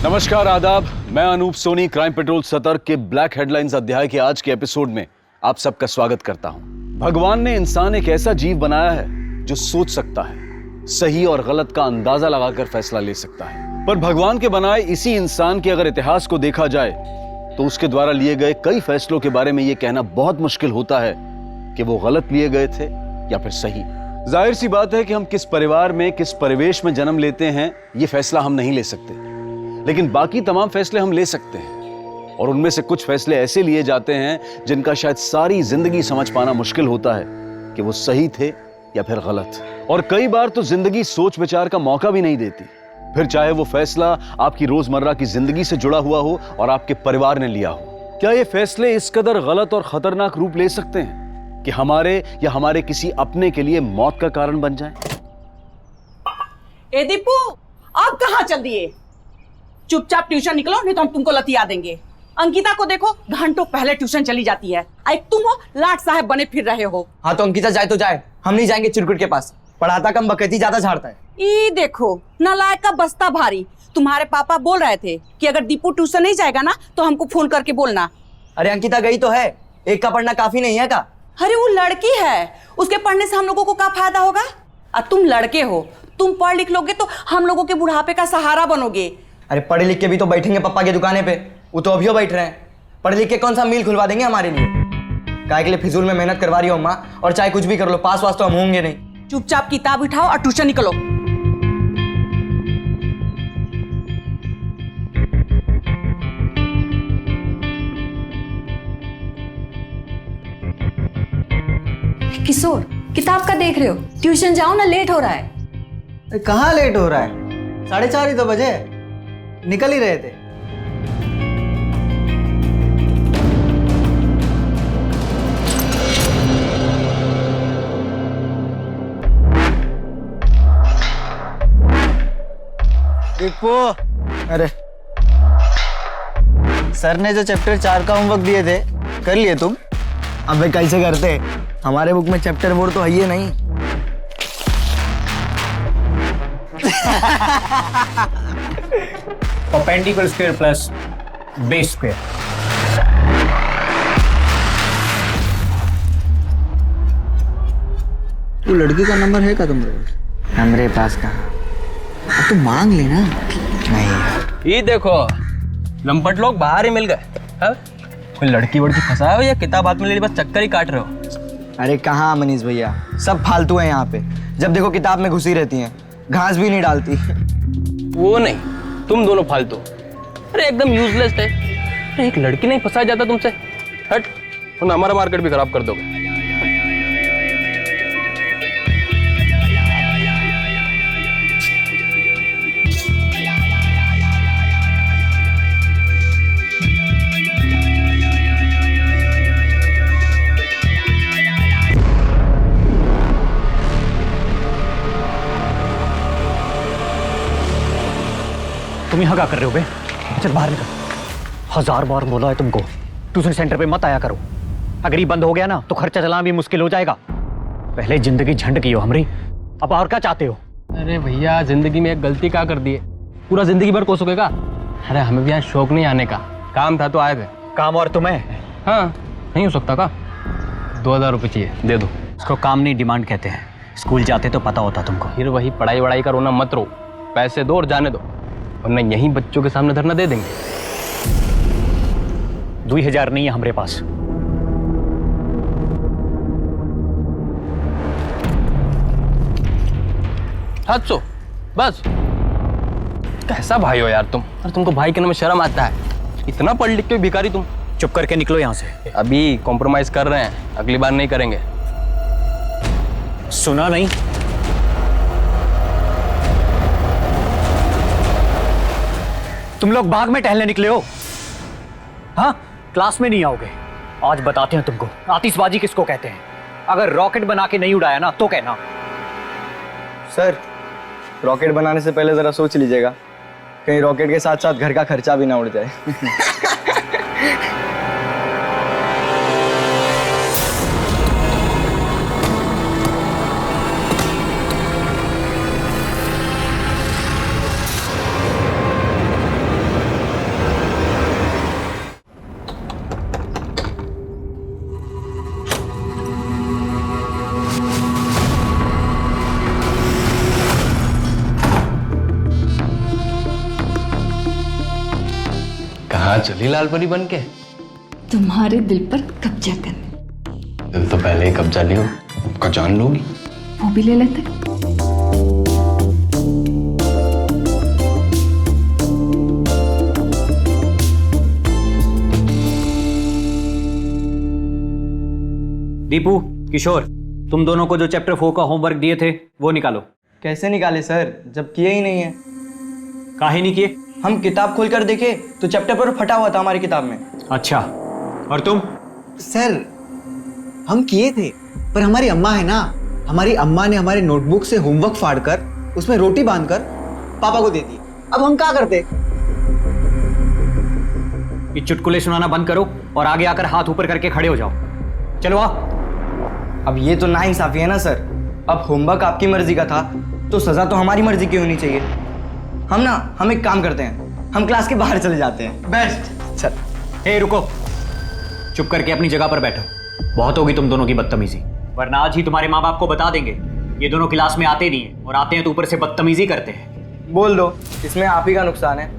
[SPEAKER 11] नमस्कार, आदाब। मैं अनूप सोनी क्राइम पेट्रोल सतर्क के ब्लैक हेडलाइंस अध्याय के आज के एपिसोड में आप सबका स्वागत करता हूं। भगवान ने इंसान एक ऐसा जीव बनाया है जो सोच सकता है, सही और गलत का अंदाजा लगाकर फैसला ले सकता है। पर भगवान के बनाए इसी इंसान के अगर इतिहास को देखा जाए तो उसके द्वारा लिए गए कई फैसलों के बारे में यह कहना बहुत मुश्किल होता है कि वो गलत लिए गए थे या फिर सही। जाहिर सी बात है कि हम किस परिवार में, किस परिवेश में जन्म लेते हैं, ये फैसला हम नहीं ले सकते, लेकिन बाकी तमाम फैसले हम ले सकते हैं। और उनमें से कुछ फैसले ऐसे लिए जाते हैं जिनका शायद सारी जिंदगी समझ पाना मुश्किल होता है कि वो सही थे या फिर गलत। और कई बार तो जिंदगी सोच विचार का मौका भी नहीं देती, फिर चाहे वो फैसला आपकी रोजमर्रा की जिंदगी से जुड़ा हुआ हो और आपके परिवार ने लिया हो। क्या ये फैसले इस कदर गलत और खतरनाक रूप ले सकते हैं कि हमारे या हमारे किसी अपने के लिए मौत का कारण बन जाए?
[SPEAKER 20] ए दीपू, आप कहाँ चल दिए? चुपचाप ट्यूशन निकलो, नहीं तो हम तुमको लतिया देंगे। अंकिता को देखो, घंटों पहले ट्यूशन चली जाती है। एक तुम हो, लाट साहब बने फिर रहे हो।
[SPEAKER 5] हाँ तो अंकिता जाए तो जाए, हम नहीं जाएंगे चिरकुट के पास। पढ़ाता कम, बकैती ज्यादा झाड़ता है।
[SPEAKER 20] ई देखो, नालायक का बस्ता भारी। तुम्हारे पापा बोल रहे थे कि अगर दीपू ट्यूशन नहीं जाएगा ना तो हमको फोन करके बोलना।
[SPEAKER 5] अरे अंकिता गई तो है, एक का पढ़ना काफी नहीं है का?
[SPEAKER 20] अरे वो लड़की है, उसके पढ़ने से हम लोगों को क्या फायदा होगा? और तुम लड़के हो, तुम पढ़ लिख लोगे तो हम लोगों के बुढ़ापे का सहारा बनोगे।
[SPEAKER 5] अरे पढ़े लिख के भी तो बैठेंगे पप्पा की दुकाने पे, वो तो अभी बैठ रहे हैं। पढ़ लिख के कौन सा मील खुलवा देंगे हमारे लिए? काय के लिए फिजूल में मेहनत करवा रही हो अम्मा, और चाहे कुछ भी कर लो, पास वास तो हम होंगे नहीं।
[SPEAKER 20] चुपचाप किताब उठाओ और ट्यूशन निकलो।
[SPEAKER 2] किशोर, किताब का देख रहे हो? ट्यूशन जाओ ना, लेट हो रहा है।
[SPEAKER 5] कहाँ लेट हो रहा है? 4:30 ही तो बजे, निकल ही रहे थे।
[SPEAKER 21] दीपू, अरे सर ने जो चैप्टर 4 का होमवर्क दिए थे कर लिए तुम?
[SPEAKER 5] अबे कैसे करते, हमारे बुक में चैप्टर बोर्ड तो है ही नहीं।
[SPEAKER 22] Perpendicular square plus base square.
[SPEAKER 5] वो लड़की का नंबर है क्या तुम्हारे?
[SPEAKER 21] हमारे पास कहाँ? अब तो मांग लेना। नहीं,
[SPEAKER 18] ये देखो लंपट लोग बाहर ही मिल गए। कोई लड़की वड़की फंसा हो या किताब हाथ में ले ली बस चक्कर ही काट रहे हो?
[SPEAKER 5] अरे कहाँ मनीष भैया, सब फालतू है यहाँ पे। जब देखो किताब में घुसी रहती हैं, घास भी नहीं डालती।
[SPEAKER 18] वो नहीं, तुम दोनों फालतू। अरे एकदम यूजलेस थे। अरे एक लड़की नहीं फंसा जाता तुमसे, हट, वरना हमारा मार्केट भी खराब कर दोगे।
[SPEAKER 21] तुम यहाँ क्या कर रहे हो बे? चल बाहर निकल। 1000 बार बोला है तुमको ट्यूशन सेंटर पे मत आया करो। अगर ये बंद हो गया ना तो खर्चा चलाना भी मुश्किल हो जाएगा। पहले जिंदगी झंड की हो हमारी, अब और क्या चाहते हो?
[SPEAKER 18] अरे भैया जिंदगी में एक गलती क्या कर दी है, पूरा जिंदगी भर कोसोगेगा? अरे हमें भी यहाँ शौक नहीं आने का, काम था तो आए थे।
[SPEAKER 21] काम और तुम्हें?
[SPEAKER 18] हाँ नहीं हो सकता का? 2000 रुपये चाहिए, दे दो।
[SPEAKER 21] इसको काम नहीं डिमांड कहते हैं। स्कूल जाते तो पता होता तुमको।
[SPEAKER 18] फिर वही पढ़ाई वढ़ाई का रोना मत रो, पैसे दो और जाने दो, वरना यहीं बच्चों के सामने धरना दे देंगे।
[SPEAKER 21] 2000 नहीं है हमारे पास।
[SPEAKER 18] हाथ सो बस। कैसा भाई हो यार तुम? और तुमको भाई के नाम में शर्म आता है? इतना पढ़ लिख के भिखारी तुम।
[SPEAKER 21] चुप करके निकलो यहाँ से।
[SPEAKER 18] अभी कॉम्प्रोमाइज कर रहे हैं, अगली बार नहीं करेंगे।
[SPEAKER 21] सुना नहीं? तुम लोग बाग में टहलने निकले हो? हाँ, क्लास में नहीं आओगे। आज बताते हैं तुमको आतिशबाजी किसको कहते हैं। अगर रॉकेट बना के नहीं उड़ाया ना तो कहना।
[SPEAKER 15] सर, रॉकेट बनाने से पहले जरा सोच लीजिएगा, कहीं रॉकेट के साथ साथ घर का खर्चा भी ना उड़ जाए।
[SPEAKER 18] कहाँ चली लाल परी बन के?
[SPEAKER 12] तुम्हारे दिल पर कब्जा करने।
[SPEAKER 18] दिल तो पहले ही कब्जा लियो, आपका जान लोगी।
[SPEAKER 12] वो भी ले लेते।
[SPEAKER 21] दीपू, किशोर, तुम दोनों को जो चैप्टर 4 का होमवर्क दिए थे वो निकालो।
[SPEAKER 15] कैसे निकाले सर, जब किए ही नहीं है?
[SPEAKER 21] काहे नहीं किए?
[SPEAKER 15] हम किताब खोलकर देखे तो चैप्टर पर फटा हुआ था हमारी किताब में।
[SPEAKER 21] अच्छा, और तुम? सर, हम किए थे, पर हमारी अम्मा है ना, हमारी अम्मा ने हमारे नोटबुक से होमवर्क फाड़कर उसमें रोटी बांधकर पापा को दे दी। अब हम क्या करते? ये चुटकुले सुनाना बंद करो और आगे आकर हाथ ऊपर करके खड़े हो जाओ। चलो आओ।
[SPEAKER 15] अब ये तो नाइंसाफी है ना सर। अब होमवर्क आपकी मर्जी का था तो सजा तो हमारी मर्जी की होनी चाहिए। हम एक काम करते हैं, हम क्लास के बाहर चले जाते हैं। बेस्ट।
[SPEAKER 21] चल। हे रुको, चुप करके अपनी जगह पर बैठो। बहुत होगी तुम दोनों की बदतमीजी, वरना आज ही तुम्हारे माँ बाप को बता देंगे। ये दोनों क्लास में आते नहीं है और आते हैं तो ऊपर से बदतमीजी करते हैं।
[SPEAKER 15] बोल दो, इसमें आप ही का नुकसान है।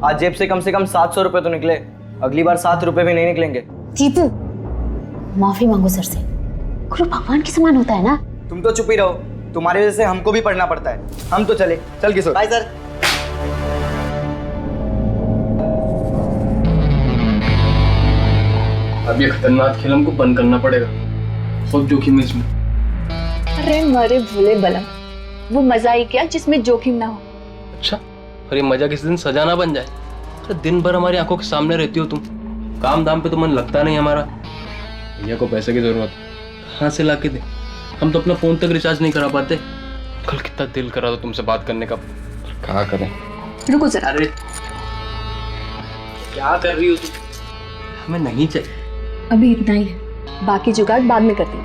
[SPEAKER 15] आज जेब से कम 700 रुपए तो निकले, अगली बार 7 रुपए भी नहीं निकलेंगे।
[SPEAKER 12] जीतू, माफी मांगो सर से। गुरु भगवान के समान होता है ना।
[SPEAKER 15] तुम तो चुप ही रहो, तुम्हारी वजह से हमको भी पढ़ना पड़ता है। हम तो चले। चल किशोर। Bye sir.
[SPEAKER 18] अब ये खतरनाक खेल हमको बंद करना पड़ेगा, बहुत जोखिम है इसमें।
[SPEAKER 10] अरे मरे भूले बलम, वो मजा ही क्या जिसमें जोखिम ना हो।
[SPEAKER 18] अच्छा, और ये मजा किसी दिन सजा ना बन जाए। तो दिन भर हमारी आंखों के सामने रहती हो तुम, काम धाम पे तो मन लगता नहीं हमारा। भैया को पैसे की जरूरत है, कहाँ से ला के दे? हम तो अपना फोन तक रिचार्ज नहीं करा पाते। कल कितना दिल करा था तुमसे बात करने का, क्या करें?
[SPEAKER 10] रुको जरा।
[SPEAKER 18] अरे क्या कर रही हो तुम? हमें नहीं चाहिए।
[SPEAKER 10] अभी इतना ही है, बाकी जुगाड़ बाद में करती हूँ।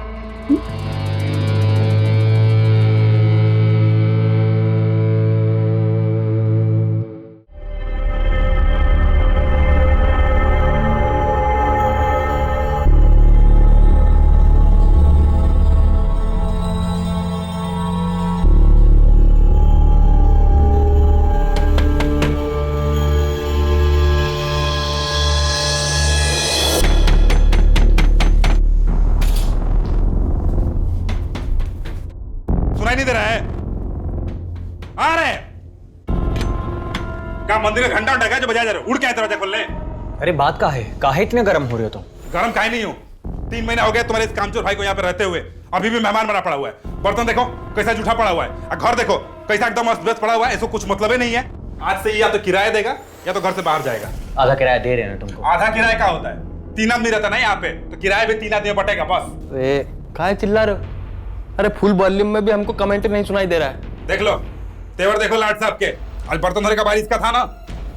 [SPEAKER 16] सुनाई नहीं दे रहा है? आ रहे क्या मंदिर का घंटा उठा जो बजाया जा रहा है? उड़ के आए दरवाजा खोलने।
[SPEAKER 21] अरे बात का है, काहे इतने गर्म हो रहे हो तुम?
[SPEAKER 16] गरम काहे नहीं हूँ, 3 महीना हो गया तुम्हारे इस कामचोर भाई को यहाँ पे रहते हुए, अभी भी मेहमान बना पड़ा हुआ है। बर्तन देखो कैसा जूठा पड़ा हुआ है, घर देखो कैसा एकदम अस्त पड़ा हुआ है। इसको कुछ मतलब ही नहीं है। आज से या तो किराया देगा या तो घर से बाहर जाएगा।
[SPEAKER 21] आधा किराया दे रहे हैं तुमको।
[SPEAKER 16] आधा किराया क्या होता है? 3 आदमी रहता ना यहाँ पे, तो किराया भी 3 आदमी बटेगा बस।
[SPEAKER 18] काहे चिल्ला रहे हो? अरे फुल वॉल्यूम में भी हमको कमेंट नहीं सुनाई दे रहा है।
[SPEAKER 16] देख लो तेवर देखो लाट साहब के। आज बर्तन धरे का बारिश का था ना,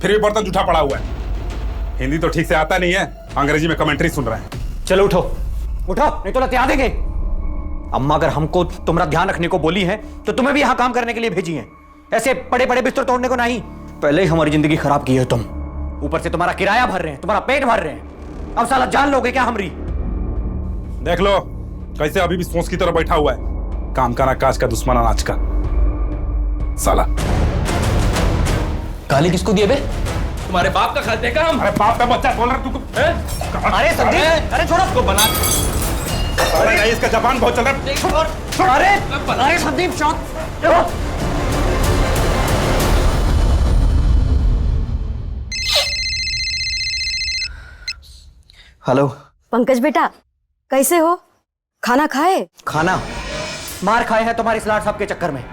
[SPEAKER 16] फिर भी बर्तन जूठा पड़ा हुआ है। हिंदी तो ठीक से आता नहीं है, अंग्रेजी में कमेंट्री सुन रहे हैं।
[SPEAKER 21] चलो उठो उठो, नहीं तो लतिया देंगे। अम्मा अगर हमको तुम्हारा ध्यान रखने को बोली है तो तुम्हें भी यहाँ काम करने के लिए भेजी है, ऐसे बड़े बड़े बिस्तर तोड़ने को नहीं। पहले ही हमारी जिंदगी खराब की है तुम, ऊपर से तुम्हारा किराया भर रहे हैं, तुम्हारा पेट भर रहे हैं, अब साला जान लोगे क्या हमरी?
[SPEAKER 16] देख लो कैसे अभी भी सोच की तरह बैठा हुआ है, काम का ना काज का, दुश्मन अनाज का साला।
[SPEAKER 18] गाली किसको दिए बे? तुम्हारे बाप का खाते का हम।
[SPEAKER 16] अरे बाप का बच्चा बोल रहा तू।
[SPEAKER 21] अरे संदीप, अरे छोड़ो
[SPEAKER 16] उसको बना। अरे नहीं, इसका जबान बहुत चल रहा है।
[SPEAKER 21] अरे संदीप शॉट। हेलो
[SPEAKER 12] पंकज बेटा, कैसे हो? खाना खाए?
[SPEAKER 21] खाना मार खाए हैं तुम्हारे स्लाट साहब के चक्कर में।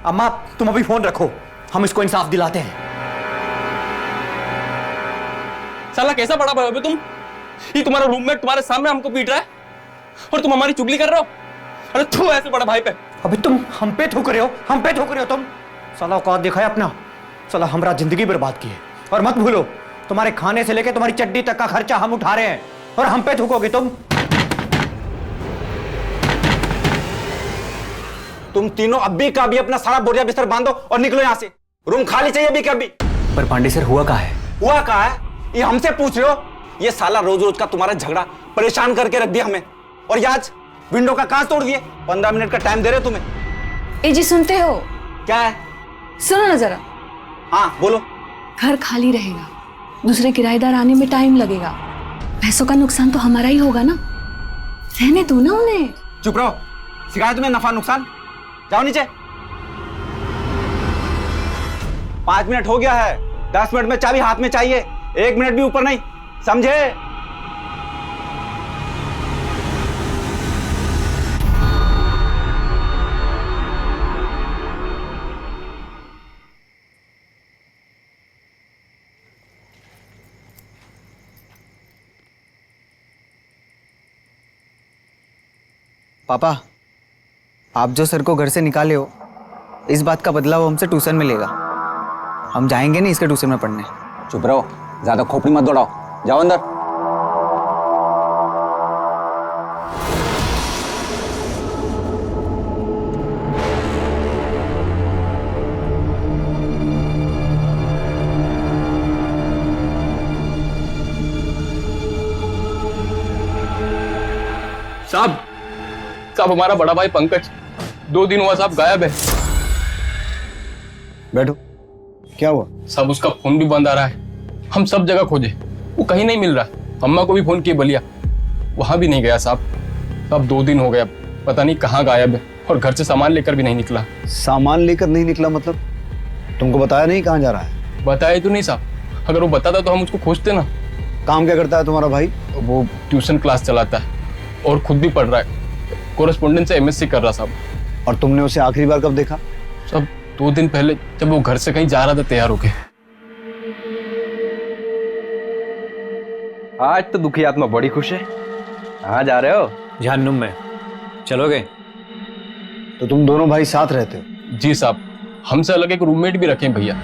[SPEAKER 21] अम्मा तुम अभी फोन रखो, हम इसको इंसाफ दिलाते हैं।
[SPEAKER 18] साला कैसा बड़ा भाई हो बे तुम? ये तुम्हारा रूममेट तुम्हारे सामने हमको पीट रहा है और तुम हमारी चुगली कर रहे हो। अरे तू ऐसे बड़ा भाई पे।
[SPEAKER 21] अभी तुम हम पे थूक रहे हो, हम पे थूक रहे हो तुम। साला औकात दिखा है अपना, साला हमारा जिंदगी बर्बाद की है। और मत भूलो तुम्हारे खाने से लेके तुम्हारी चड्डी तक का खर्चा हम उठा रहे हैं और हम पे थूकोगे तुम।
[SPEAKER 15] तुम तीनों अभी का भी अपना सारा बोरिया बिस्तर बांधो और निकलो यहाँ से। रूम खाली चाहिए अभी का भी।
[SPEAKER 21] पर पांडे सर हुआ कहाँ है?
[SPEAKER 15] हुआ कहाँ है ये हमसे पूछ रहे हो? ये साला रोज रोज का तुम्हारा झगड़ा परेशान करके रख दिया हमें। और ये आज विंडो का कांच तोड़ दिए। 15 मिनट का टाइम दे रहे हो तुम्हें।
[SPEAKER 10] ए जी सुनते हो?
[SPEAKER 15] क्या है?
[SPEAKER 10] सुनो ना जरा।
[SPEAKER 15] हाँ बोलो।
[SPEAKER 10] घर खाली रहेगा, दूसरे किराएदार आने में टाइम लगेगा, पैसों का नुकसान तो हमारा ही होगा ना। रहने दो ना उन्हें।
[SPEAKER 15] चुप रहो, सिखाया तुम्हें नफा नुकसान? जाओ नीचे। 5 मिनट हो गया है, 10 मिनट में चाबी हाथ में चाहिए, 1 मिनट भी ऊपर नहीं, समझे?
[SPEAKER 21] पापा, आप जो सर को घर से निकाले हो, इस बात का बदला वो हमसे ट्यूशन में लेगा। हम जाएंगे नहीं इसके ट्यूशन में पढ़ने।
[SPEAKER 15] चुप रहो, ज्यादा खोपड़ी मत दौड़ाओ, जाओ अंदर।
[SPEAKER 18] साहब हमारा बड़ा भाई पंकज 2 दिन हुआ साहब गायब है।
[SPEAKER 21] बैठो। क्या हुआ?
[SPEAKER 18] साहब उसका फोन भी बंद आ रहा है, हम सब जगह खोजे, वो कहीं नहीं मिल रहा। अम्मा को भी फोन किए बलिया, वहां भी नहीं गया साहब 2 दिन हो गया, पता नहीं कहाँ गायब है। और घर से सामान लेकर भी नहीं निकला।
[SPEAKER 11] सामान लेकर नहीं निकला मतलब? तुमको बताया नहीं कहाँ जा रहा है?
[SPEAKER 18] बताया तो नहीं साहब, अगर वो बताता तो हम उसको खोजते ना।
[SPEAKER 11] काम क्या करता है तुम्हारा भाई?
[SPEAKER 18] वो ट्यूशन क्लास चलाता है और खुद भी पढ़ रहा है, कोरेस्पोंडेंट से MSc कर रहा साहब।
[SPEAKER 11] और तुमने उसे आखिरी बार कब देखा?
[SPEAKER 18] साहब 2 दिन पहले, जब वो घर से कहीं जा रहा था तैयार होके।
[SPEAKER 4] आज तो दुखी आत्मा बड़ी खुश है। कहाँ जा रहे हो?
[SPEAKER 21] जहन्नुम में। चलोगे?
[SPEAKER 11] तो तुम दोनों भाई साथ रहते हो?
[SPEAKER 18] जी साहब, हमसे अलग एक रूममेट भी रखे भैया।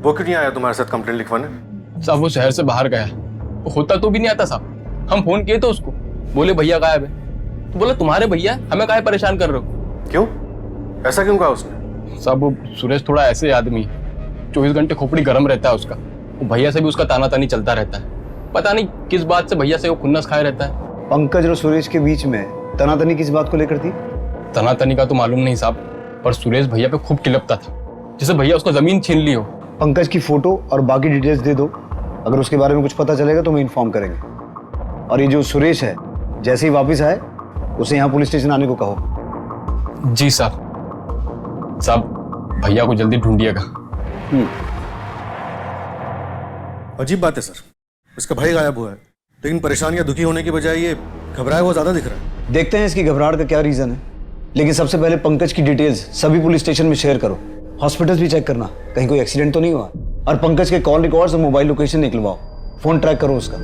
[SPEAKER 3] वो क्यों नहीं आया तुम्हारे साथ कंप्लेंट लिखवाने?
[SPEAKER 18] साहब वो शहर से बाहर गया, वो होता तो भी नहीं आता साहब। हम फोन किए तो उसको, बोले भैया गायब है। तो बोला तुम्हारे भैया, हमें काहे परेशान कर रहे हो?
[SPEAKER 3] क्यों? ऐसा क्यों कहा उसने?
[SPEAKER 18] साहब वो सुरेश थोड़ा ऐसे आदमी, 24 घंटे खोपड़ी गर्म रहता है उसका। वो भैया से भी उसका ताना तानी चलता रहता है, पता नहीं किस बात से भैया से वो खुन्नस खाए रहता है।
[SPEAKER 11] पंकज और सुरेश के बीच में तनातनी किस बात को लेकर थी?
[SPEAKER 18] तनातनी का तो मालूम नहीं साहब, पर सुरेश भैया पे खूब किलपता था, जैसे भैया उसका जमीन छीन ली हो।
[SPEAKER 11] पंकज की फोटो और बाकी डिटेल्स दे दो, अगर उसके बारे में कुछ पता चलेगा तो हम इन्फॉर्म करेंगे। और ये जो सुरेश है, जैसे ही वापस आए उसे यहाँ पुलिस स्टेशन आने को कहो।
[SPEAKER 18] जी साहब। भैया को जल्दी ढूंढिएगा।
[SPEAKER 3] अजीब बात है सर, इसका भाई गायब हुआ है, लेकिन परेशान या दुखी होने की बजाय ये घबराया हुआ ज्यादा दिख रहा है।
[SPEAKER 11] देखते हैं इसकी घबराहट का क्या रीजन है, लेकिन सबसे पहले पंकज की डिटेल्स सभी पुलिस स्टेशन में शेयर करो। हॉस्पिटल्स भी चेक करना, कहीं कोई एक्सीडेंट तो नहीं हुआ। और पंकज के कॉल रिकॉर्ड्स और मोबाइल लोकेशन निकलवाओ, फोन ट्रैक करो उसका।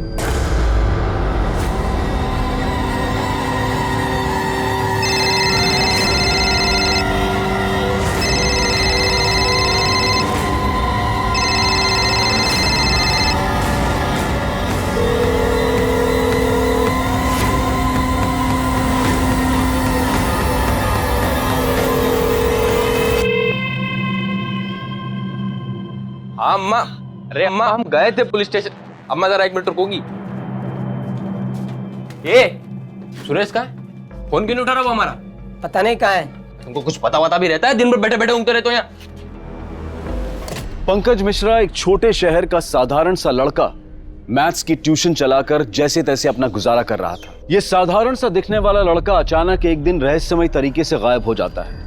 [SPEAKER 18] हाँ अम्मा, अरे अम्मा हम गए थे पुलिस स्टेशन। अम्मा जरा 1 मिनट रुकोगी? ये सुरेश कहाँ है? फोन क्यों नहीं उठा रहा वो हमारा?
[SPEAKER 5] पता नहीं कहाँ है।
[SPEAKER 18] तुमको कुछ पता वता भी रहता है? दिन भर बैठे बैठे ऊँगते रहते हो यहाँ।
[SPEAKER 11] पंकज मिश्रा एक छोटे शहर का साधारण सा लड़का मैथ्स की ट्यूशन चलाकर जैसे तैसे अपना गुजारा कर रहा था। यह साधारण सा दिखने वाला लड़का अचानक एक दिन रहस्यमय तरीके से गायब हो जाता है।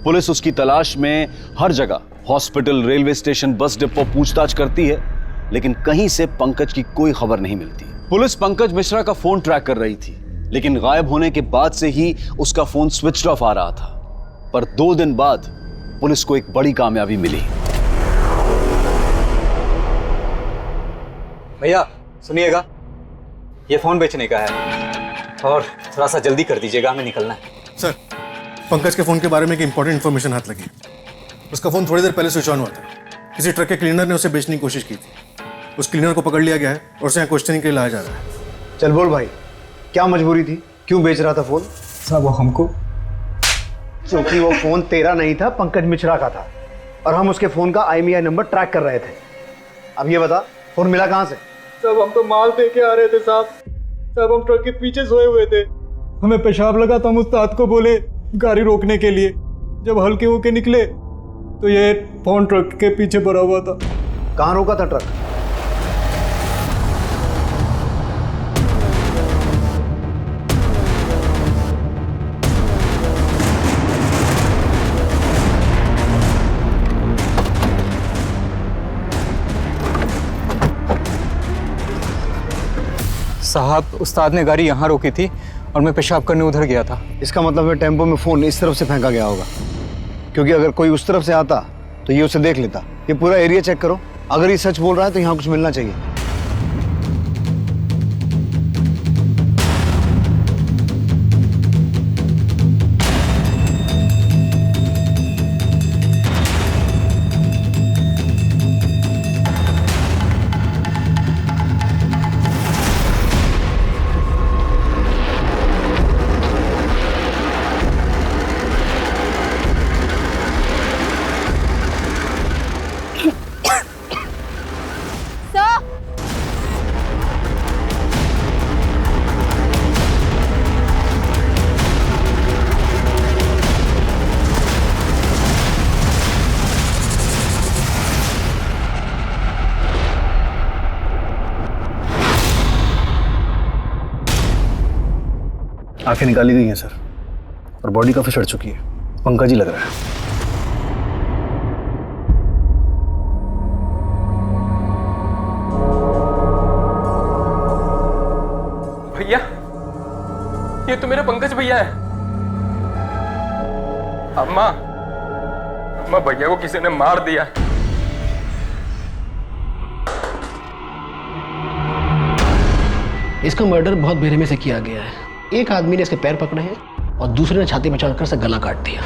[SPEAKER 11] पुलिस उसकी तलाश में हर जगह, hospital, railway station, bus depot पूछताछ करती है, लेकिन कहीं से पंकज की कोई खबर नहीं मिलती। पुलिस पंकज मिश्रा का फोन ट्रैक कर रही थी, लेकिन गायब होने के बाद से ही उसका फोन स्विच ऑफ आ रहा था। पर 2 दिन बाद पुलिस को एक बड़ी कामयाबी मिली।
[SPEAKER 21] भैया सुनिएगा, ये फोन बेचने का है और थोड़ा सा जल्दी कर दीजिएगा, हमें निकलना है।
[SPEAKER 3] सर, पंकज के फोन के बारे में एक इंपॉर्टेंट इन्फॉर्मेशन हाथ लगी। उसका फोन थोड़ी देर पहले स्विच ऑन हुआ था। किसी ट्रक के क्लीनर ने उसे बेचने की कोशिश की थी। उस क्लीनर को पकड़ लिया गया है और उसे यहाँ क्वेश्चनिंग के लिए लाया जा रहा है।
[SPEAKER 21] चल बोल भाई, क्या मजबूरी थी, क्यों बेच रहा था फोन?
[SPEAKER 3] साहब वो हमको,
[SPEAKER 21] क्योंकि वो फोन तेरा नहीं था, पंकज मिश्रा का था और हम उसके फोन का IMEI नंबर ट्रैक कर रहे थे। अब ये बता, फोन मिला कहाँ से?
[SPEAKER 14] सब हम तो माल दे के आ रहे थे साहब। सब हम ट्रक के पीछे सोए हुए थे। हमें पेशाब लगा तो हम उस्ताद को बोले गाड़ी रोकने के लिए। जब हल्के होके निकले तो ये फोन ट्रक के पीछे भरा हुआ था।
[SPEAKER 21] कहाँ रोका था ट्रक?
[SPEAKER 6] साहब उस्ताद ने गाड़ी यहाँ रोकी थी और मैं पेशाब करने उधर गया था।
[SPEAKER 21] इसका मतलब है टेम्पो में फोन इस तरफ से फेंका गया होगा, क्योंकि अगर कोई उस तरफ से आता तो ये उसे देख लेता। ये पूरा एरिया चेक करो, अगर ये सच बोल रहा है तो यहाँ कुछ मिलना चाहिए।
[SPEAKER 3] आंखें निकाली गई हैं सर, और बॉडी काफी सड़ चुकी है। पंकज ही लग रहा है।
[SPEAKER 18] भैया, ये तो मेरा पंकज भैया है। अम्मा, अम्मा भैया को किसी ने मार दिया।
[SPEAKER 1] इसका मर्डर बहुत बेरहमी से किया गया है। एक आदमी ने इसके पैर पकड़े हैं और दूसरे ने छाती में चढ़कर इसे गला काट दिया।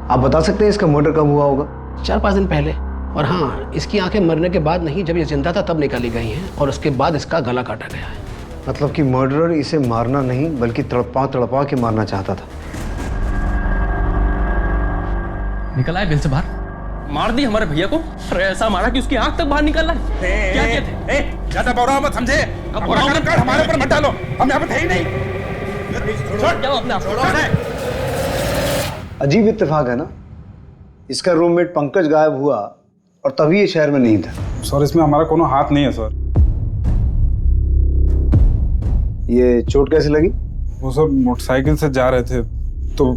[SPEAKER 21] आप बता सकते हैं इसका मर्डर कब हुआ होगा?
[SPEAKER 1] 4-5 दिन पहले। और हाँ, इसकी आंखें मरने के बाद नहीं, जब ये जिंदा था तब निकाली गई हैं और उसके बाद इसका गला काटा गया है।
[SPEAKER 21] मतलब कि मर्डरर इसे मारना नहीं बल्कि तड़पा के मारना चाहता था।
[SPEAKER 18] निकल आए बिल से बाहर, मार दी हमारे भैया को। अरे ऐसा मारा कि उसकी आंख तक बाहर निकल रहा है। क्या किए थे?
[SPEAKER 16] ज्यादा बौरा मत समझे। हमारे ऊपर मत डालो, हम यहाँ पे थे ही नहीं। छोड़ जाओ अपना।
[SPEAKER 21] अजीब इत्तेफाक है ना, इसका रूममेट पंकज गायब हुआ और तभी ये शहर में नहीं था।
[SPEAKER 14] सर इसमें हमारा कोनो हाथ नहीं है सर।
[SPEAKER 21] ये चोट कैसे लगी?
[SPEAKER 14] वो सब मोटरसाइकिल से जा रहे थे तो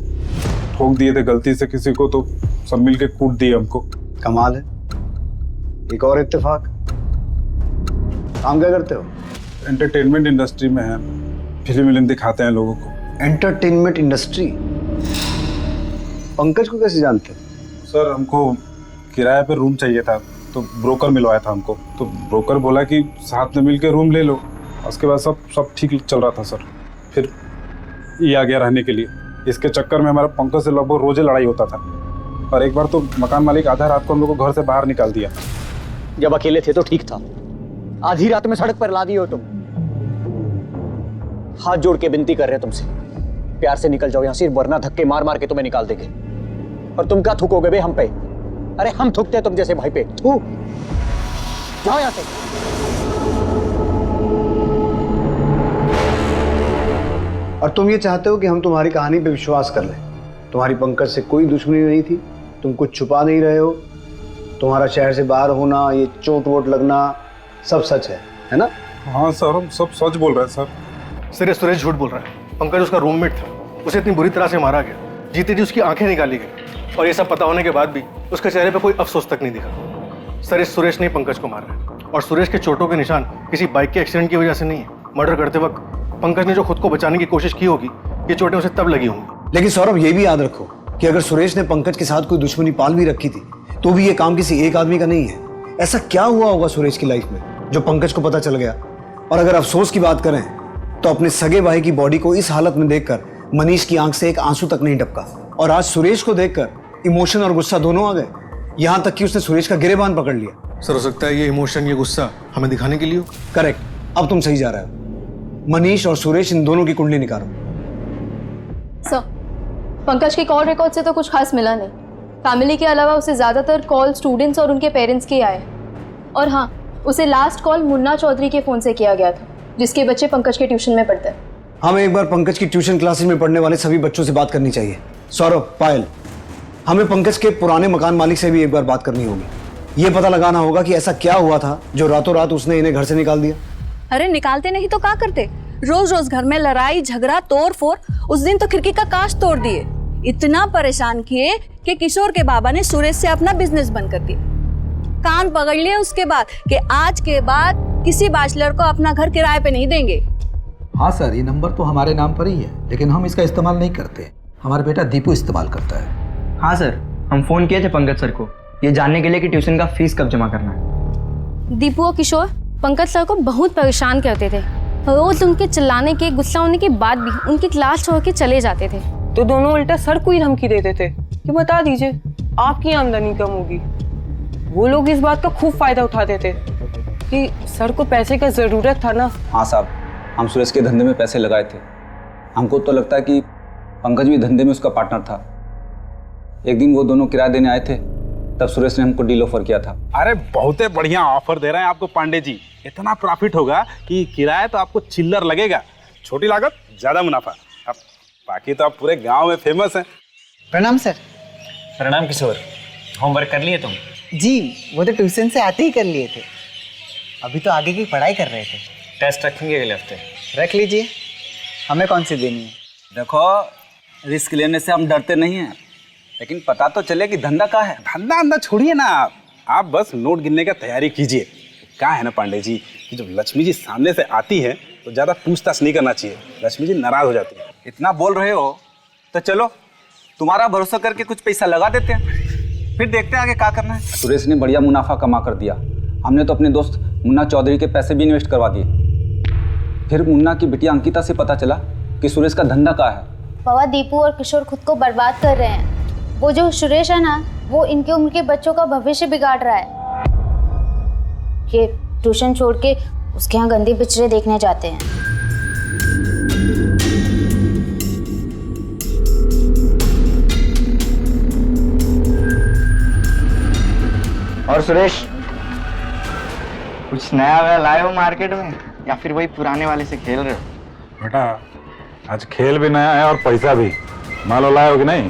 [SPEAKER 14] ठोक दिए थे गलती से किसी को, तो सब मिलके कूट दिए हमको।
[SPEAKER 21] कमाल है। एक और इत्तेफाक। काम क्या करते हो?
[SPEAKER 14] एंटरटेनमेंट इंडस्ट्री में है, फिल्म दिखाते हैं लोगों को।
[SPEAKER 21] Entertainment industry? पंकज को कैसे जानते हो?
[SPEAKER 14] सर हमको किराए पे रूम चाहिए था, तो ब्रोकर मिलवाया था हमको। तो ब्रोकर बोला कि साथ में मिलके रूम ले लो। उसके बाद सब ठीक चल रहा था सर। फिर ये आ गया रहने के लिए। इसके चक्कर में हमारा पंकज से लगभग रोजे लड़ाई होता था। और एक बार तो मकान मालिक आधा रात को हम लोग को घर से बाहर निकाल दिया।
[SPEAKER 21] जब अकेले थे तो ठीक था, आधी रात में सड़क पर ला दिए हो तुम। हाथ जोड़ के विनती कर रहे हैं तुमसे, प्यार से निकल जाओ यहाँ से, वरना धक्के मार मार के तुम्हें निकाल देंगे। और तुम क्या थूकोगे बे हम पे?
[SPEAKER 3] अरे हम थूकते हैं तुम जैसे भाई पे। थू, जाओ यहाँ से।
[SPEAKER 13] और तुम ये चाहते हो कि हम तुम्हारी कहानी पे विश्वास कर लें? तुम्हारी पंकज से कोई दुश्मनी नहीं थी, तुम कुछ छुपा नहीं रहे हो, तुम्हारा शहर से बाहर होना, ये चोट वोट लगना सब सच है ना?
[SPEAKER 14] हाँ सर, हम सब सच बोल रहे हैं सर।
[SPEAKER 17] सर, सुरेश झूठ बोल रहा है। पंकज उसका रूममेट था, उसे इतनी बुरी तरह से मारा गया, जीते जी उसकी आंखें निकाली गई, और ये सब पता होने के बाद भी उसके चेहरे पर कोई अफसोस तक नहीं दिखा। सर, इस सुरेश ने पंकज को मारा है, और सुरेश के चोटों के निशान किसी बाइक के एक्सीडेंट की वजह से नहीं है। मर्डर करते वक्त पंकज ने जो खुद को बचाने की कोशिश की होगी, ये चोटें उसे तब लगी होंगी।
[SPEAKER 13] लेकिन सौरभ, ये भी याद रखो कि अगर सुरेश ने पंकज के साथ कोई दुश्मनी पाल भी रखी थी तो भी ये काम किसी एक आदमी का नहीं है। ऐसा क्या हुआ होगा सुरेश की लाइफ में जो पंकज को पता चल गया? और अगर अफसोस की बात करें तो अपने सगे भाई की बॉडी को इस हालत में देखकर मनीष की आंख से एक आंसू तक नहीं टपका, और आज सुरेश को देखकर इमोशन और गुस्सा दोनों आ गए, यहां तक कि उसने सुरेश का गिरेबान पकड़ लिया।
[SPEAKER 17] सर, हो सकता है ये इमोशन, ये गुस्सा हमें दिखाने के लिए हो।
[SPEAKER 13] करेक्ट, अब तुम सही जा रहे हो। मनीष और सुरेश, इन दोनों की कुंडली निकालो।
[SPEAKER 10] सर, पंकज के कॉल रिकॉर्ड से तो कुछ खास मिला नहीं। फैमिली के अलावा उसे ज़्यादातर कॉल स्टूडेंट्स और उनके पेरेंट्स के आए, और हाँ, उसे लास्ट कॉल मुन्ना चौधरी के फ़ोन से किया गया था, जिसके बच्चे पंकज के ट्यूशन में पढ़ते हैं।
[SPEAKER 13] हमें एक बार पंकज की ट्यूशन क्लासेस में पढ़ने वाले सभी बच्चों से बात करनी चाहिए। सौरभ, पायल, हमें पंकज के पुराने मकान मालिक से भी एक बार बात करनी होगी। ये पता लगाना होगा कि ऐसा क्या हुआ था जो रातों रात उसने इन्हें घर से निकाल दिया।
[SPEAKER 12] अरे निकालते नहीं तो क्या करते? रोज रोज घर में लड़ाई झगड़ा तोड़ फोड़। उस दिन तो खिड़की का कांच तोड़ दिए, इतना परेशान किए कि किशोर के बाबा ने सुरेश से अपना बिजनेस बंद कर दिया। कान पकड़ लिए उसके बाद कि आज के बाद किसी बैचलर को अपना घर किराए पे नहीं देंगे।
[SPEAKER 23] हाँ सर, ये नंबर तो हमारे नाम पर ही है, लेकिन हम इसका इस्तेमाल नहीं करते। हमारा बेटा दीपू इस्तेमाल करता है।
[SPEAKER 15] हाँ सर, हम फ़ोन किए थे पंकज सर को ये जानने के लिए कि ट्यूशन का फीस कब जमा करना है।
[SPEAKER 10] दीपू और किशोर पंकज सर को बहुत परेशान करते थे। रोज उनके चिल्लाने के, गुस्सा होने के बाद भी उनकी क्लास छोड़ के चले जाते थे।
[SPEAKER 5] तो दोनों उल्टा सर को ही धमकी देते थे कि बता दीजिए आपकी आमदनी कम होगी। वो लोग इस बात का खूब फायदा उठाते थे कि सर को पैसे का जरूरत था ना।
[SPEAKER 24] हाँ साहब, हम सुरेश के धंधे में पैसे लगाए थे। हमको तो लगता है कि पंकज भी धंधे में उसका पार्टनर था। एक दिन वो दोनों किराया देने आए थे, तब सुरेश ने हमको डील ऑफर किया था।
[SPEAKER 16] अरे बहुत बढ़िया ऑफर दे रहे हैं आपको पांडे जी। इतना प्रॉफिट होगा कि किराया तो आपको चिल्लर लगेगा, छोटी लागत ज्यादा मुनाफा। अब बाकी तो आप पूरे गांव में फेमस हैं।
[SPEAKER 21] प्रणाम सर।
[SPEAKER 22] प्रणाम किशोर, होमवर्क कर लिए तुम?
[SPEAKER 21] जी, वो तो ट्यूशन से आते ही कर लिए थे। अभी तो आगे की पढ़ाई कर रहे थे।
[SPEAKER 22] टेस्ट रखेंगे अगले हफ्ते।
[SPEAKER 21] रख लीजिए, हमें कौन सी देनी है?
[SPEAKER 24] देखो, रिस्क लेने से हम डरते नहीं हैं, लेकिन पता तो चले कि धंधा क्या है।
[SPEAKER 16] धंधा अंधा छोड़िए ना, आप बस नोट गिनने का तैयारी कीजिए। क्या है ना पांडे जी कि जब लक्ष्मी जी सामने से आती है तो ज्यादा पूछताछ नहीं करना चाहिए, लक्ष्मी जी नाराज हो जाती है।
[SPEAKER 24] इतना बोल रहे हो तो चलो तुम्हारा भरोसा करके कुछ पैसा लगा देते हैं, फिर देखते हैं आगे क्या करना है। सुरेश ने बढ़िया मुनाफा कमा कर दिया। हमने तो अपने दोस्त मुन्ना चौधरी के पैसे भी इन्वेस्ट करवा दिए। फिर मुन्ना की बिटिया अंकिता से पता चला कि सुरेश का धंधा क्या है।
[SPEAKER 25] बाबा, दीपू और किशोर खुद को बर्बाद कर रहे हैं। वो जो सुरेश है ना, वो इनके उम्र के बच्चों का भविष्य बिगाड़ रहा है। ये ट्यूशन छोड़ के उसके यहाँ गंदे पिक्चरें देखने जाते हैं।
[SPEAKER 15] और सुरेश, कुछ नया वया लाए हो मार्केट में या फिर वही पुराने वाले से खेल रहे हो?
[SPEAKER 14] बेटा, आज खेल भी नया है और पैसा भी। मालो लाए हो कि नहीं?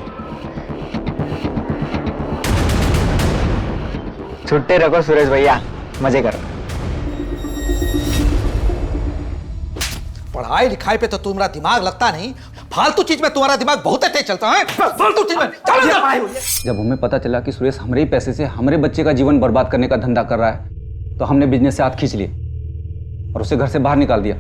[SPEAKER 15] छुट्टे रखो सुरेश भैया, मजे करो।
[SPEAKER 21] पढ़ाई लिखाई पे तो तुम्हारा दिमाग लगता नहीं, फालतू चीज में तुम्हारा दिमाग बहुत तेज चलता है। फालतू चीज में
[SPEAKER 24] जब हमें पता चला कि सुरेश हमारे ही पैसे से हमारे बच्चे का जीवन बर्बाद करने का धंधा कर रहा है, तो हमने बिजनेस से हाथ खींच लिए और उसे घर से बाहर निकाल दिया।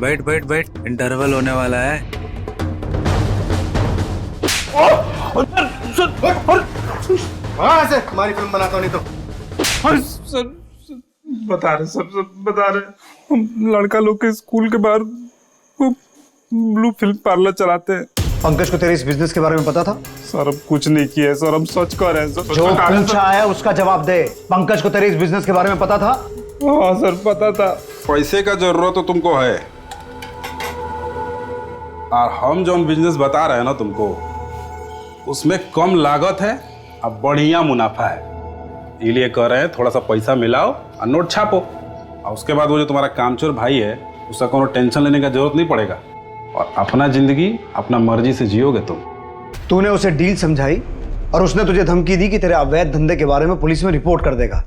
[SPEAKER 6] बैठ बैठ बैठ, इंटरवल होने वाला है।
[SPEAKER 17] हमारी फिल्म बनाता नहीं तो।
[SPEAKER 14] सर बता रहे, सब बता रहे। हम लड़का लोग के स्कूल के बाहर वो ब्लू फिल्म पार्लर चलाते हैं।
[SPEAKER 13] पंकज को तेरे इस बिजनेस के बारे में पता था?
[SPEAKER 14] सर अब कुछ नहीं किया सर, हम सच कह रहे हैं सर।
[SPEAKER 13] जो पूछा है उसका जवाब दे। पंकज को तेरे इस बिजनेस के बारे में पता था?
[SPEAKER 14] हाँ सर पता था। पैसे का जरूरत तो तुमको है, और हम जो बिजनेस बता रहे हैं ना तुमको, उसमें कम लागत है और बढ़िया मुनाफा है। इसलिए कह रहे हैं थोड़ा सा पैसा मिलाओ और नोट छापो, और उसके बाद वो जो तुम्हारा कामचोर भाई है उसका कोनो टेंशन लेने का जरूरत नहीं पड़ेगा, और अपना जिंदगी अपना मर्जी से जियोगे तुम।
[SPEAKER 13] तूने उसे डील समझाई और उसने तुझे धमकी दी कि तेरे अवैध धंधे के बारे में पुलिस में रिपोर्ट कर देगा।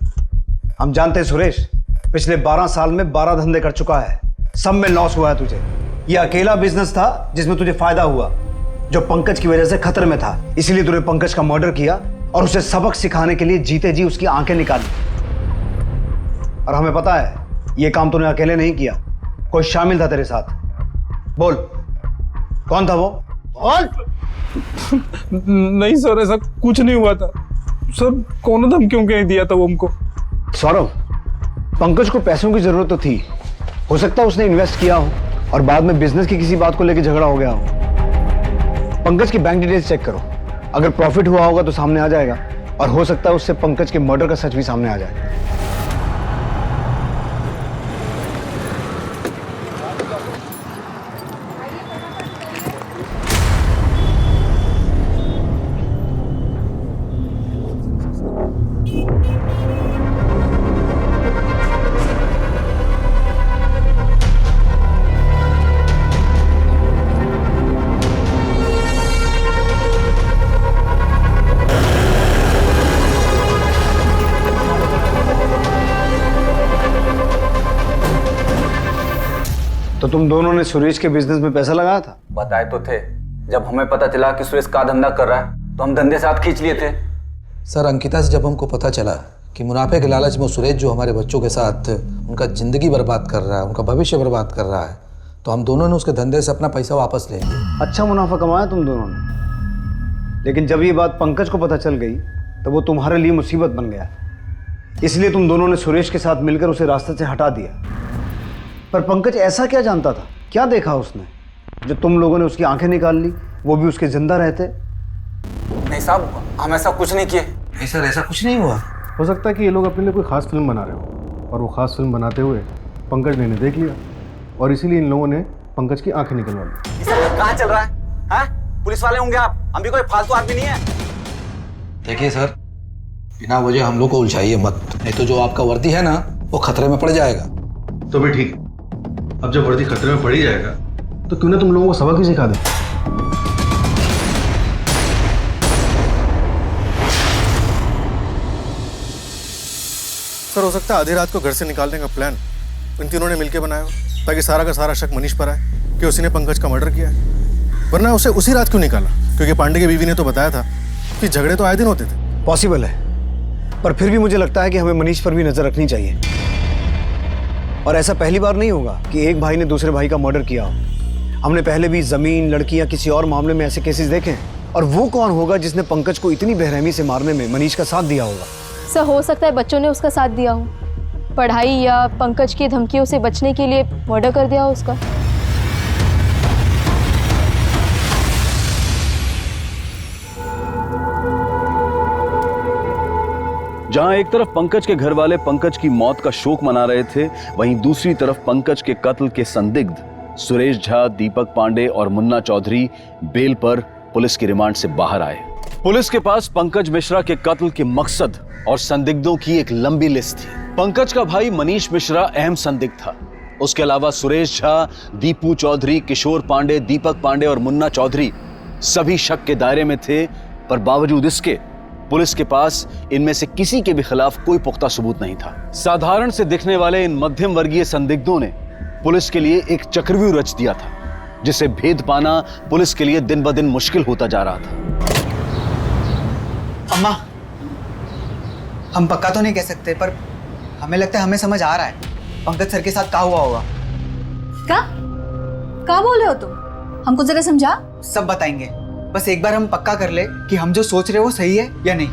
[SPEAKER 13] हम जानते हैं सुरेश, पिछले 12 साल में 12 धंधे कर चुका है, सब में लॉस हुआ है तुझे। ये अकेला बिजनेस था जिसमें तुझे फायदा हुआ, जो पंकज की वजह से खतरे में था। इसीलिए तूने पंकज का मर्डर किया और उसे सबक सिखाने के लिए जीते जी उसकी आंखें निकाली। और हमें पता है ये काम तूने अकेले नहीं किया, कोई शामिल था तेरे साथ। बोल कौन था वो? बोल।
[SPEAKER 14] नहीं सर, ऐसा कुछ नहीं हुआ था सर। कौन धमकियों के दिया था वो हमको?
[SPEAKER 13] सौरभ, पंकज को पैसों की जरूरत तो थी, हो सकता है उसने इन्वेस्ट किया हो और बाद में बिजनेस की किसी बात को लेकर झगड़ा हो गया हो। पंकज की बैंक डिटेल्स चेक करो, अगर प्रॉफिट हुआ होगा तो सामने आ जाएगा, और हो सकता है उससे पंकज के मर्डर का सच भी सामने आ जाए। तो तुम दोनों ने सुरेश के बिजनेस में पैसा लगाया था?
[SPEAKER 24] बताए तो थे, जब हमें पता चला कि सुरेश का धंधा कर रहा है तो हम धंधे से हाथ खींच लिए थे।
[SPEAKER 23] सर अंकिता से जब हमको पता चला कि मुनाफे के लालच में सुरेश जो हमारे बच्चों के साथ उनका जिंदगी बर्बाद कर रहा है, उनका भविष्य बर्बाद कर रहा है, तो हम दोनों ने उसके धंधे से अपना पैसा वापस ले लिया।
[SPEAKER 13] अच्छा मुनाफा कमाया तुम दोनों ने, लेकिन जब ये बात पंकज को पता चल गई तो वो तुम्हारे लिए मुसीबत बन गया। इसलिए तुम दोनों ने सुरेश के साथ मिलकर उसे रास्ते से हटा दिया। पर पंकज ऐसा क्या जानता था, क्या देखा उसने जो तुम लोगों ने उसकी आंखें निकाल ली, वो भी उसके जिंदा रहते?
[SPEAKER 24] नहीं साहब, हम ऐसा कुछ नहीं किए।
[SPEAKER 23] नहीं सर, ऐसा कुछ नहीं हुआ।
[SPEAKER 17] हो सकता है कि ये लोग अपने लिए कोई खास फिल्म बना रहे हो, और वो खास फिल्म बनाते हुए पंकज ने देख लिया, और इसीलिए इन लोगों ने पंकज की आंखें निकलवा ली।
[SPEAKER 24] ये सब कहाँ चल रहा है? हाँ? पुलिस वाले होंगे आप, हम भी कोई फालतू आदमी नहीं है।
[SPEAKER 23] देखिए सर, बिना वजह हम लोग को उलझाइए मत, नहीं तो जो आपका वर्दी है ना वो खतरे में पड़ जाएगा।
[SPEAKER 17] तो भी ठीक, अब जब वर्दी खतरे में पड़ ही जाएगा तो क्यों ना तुम लोगों को सबक भी सिखा दे। सर हो सकता है आधी रात को घर से निकालने का प्लान इन तीनों ने मिलकर बनाया हो, ताकि सारा का सारा शक मनीष पर आए कि उसी ने पंकज का मर्डर किया है। वरना उसे उसी रात क्यों निकाला? क्योंकि पांडे की बीवी ने तो बताया था कि झगड़े तो आए दिन होते थे।
[SPEAKER 13] पॉसिबल है, पर फिर भी मुझे लगता है कि हमें मनीष पर भी नजर रखनी चाहिए। और ऐसा पहली बार नहीं होगा कि एक भाई ने दूसरे भाई का मर्डर किया हो। हमने पहले भी जमीन, लड़कियां, किसी और मामले में ऐसे केसेस देखे हैं। और वो कौन होगा जिसने पंकज को इतनी बेरहमी से मारने में मनीष का साथ दिया होगा?
[SPEAKER 10] सर हो सकता है बच्चों ने उसका साथ दिया हो, पढ़ाई या पंकज की धमकियों से बचने के लिए मर्डर कर दिया हो उसका।
[SPEAKER 11] जहां एक तरफ पंकज के घर वाले पंकज की मौत का शोक मना रहे थे, वहीं दूसरी तरफ पंकज के कत्ल के संदिग्ध सुरेश झा, दीपक पांडे और मुन्ना चौधरी बेल पर पुलिस की रिमांड से बाहर आए। पुलिस के पास पंकज मिश्रा के कत्ल के मकसद और संदिग्धों की एक लंबी लिस्ट थी। पंकज का भाई मनीष मिश्रा अहम संदिग्ध था। उसके अलावा सुरेश झा, दीपू चौधरी, किशोर पांडे, दीपक पांडे और मुन्ना चौधरी सभी शक के दायरे में थे। पर बावजूद इसके पुलिस के पास इनमें से किसी के भी खिलाफ कोई पुख्ता सबूत नहीं था। साधारण से दिखने वाले इन मध्यम वर्गीय संदिग्धों ने पुलिस के लिए एक चक्रव्यूह रच दिया था, जिसे भेद पाना पुलिस के लिए दिन ब दिन मुश्किल होता जा रहा था।
[SPEAKER 21] अम्मा, हम पक्का तो नहीं कह सकते, पर हमें लगता है हमें समझ आ रहा है पंकज सर के साथ क्या हुआ होगा।
[SPEAKER 12] क्या बोले हो तुम? हमको जरा समझा।
[SPEAKER 21] सब बताएंगे, बस एक बार हम पक्का कर ले कि हम जो सोच रहे हैं वो सही है या नहीं।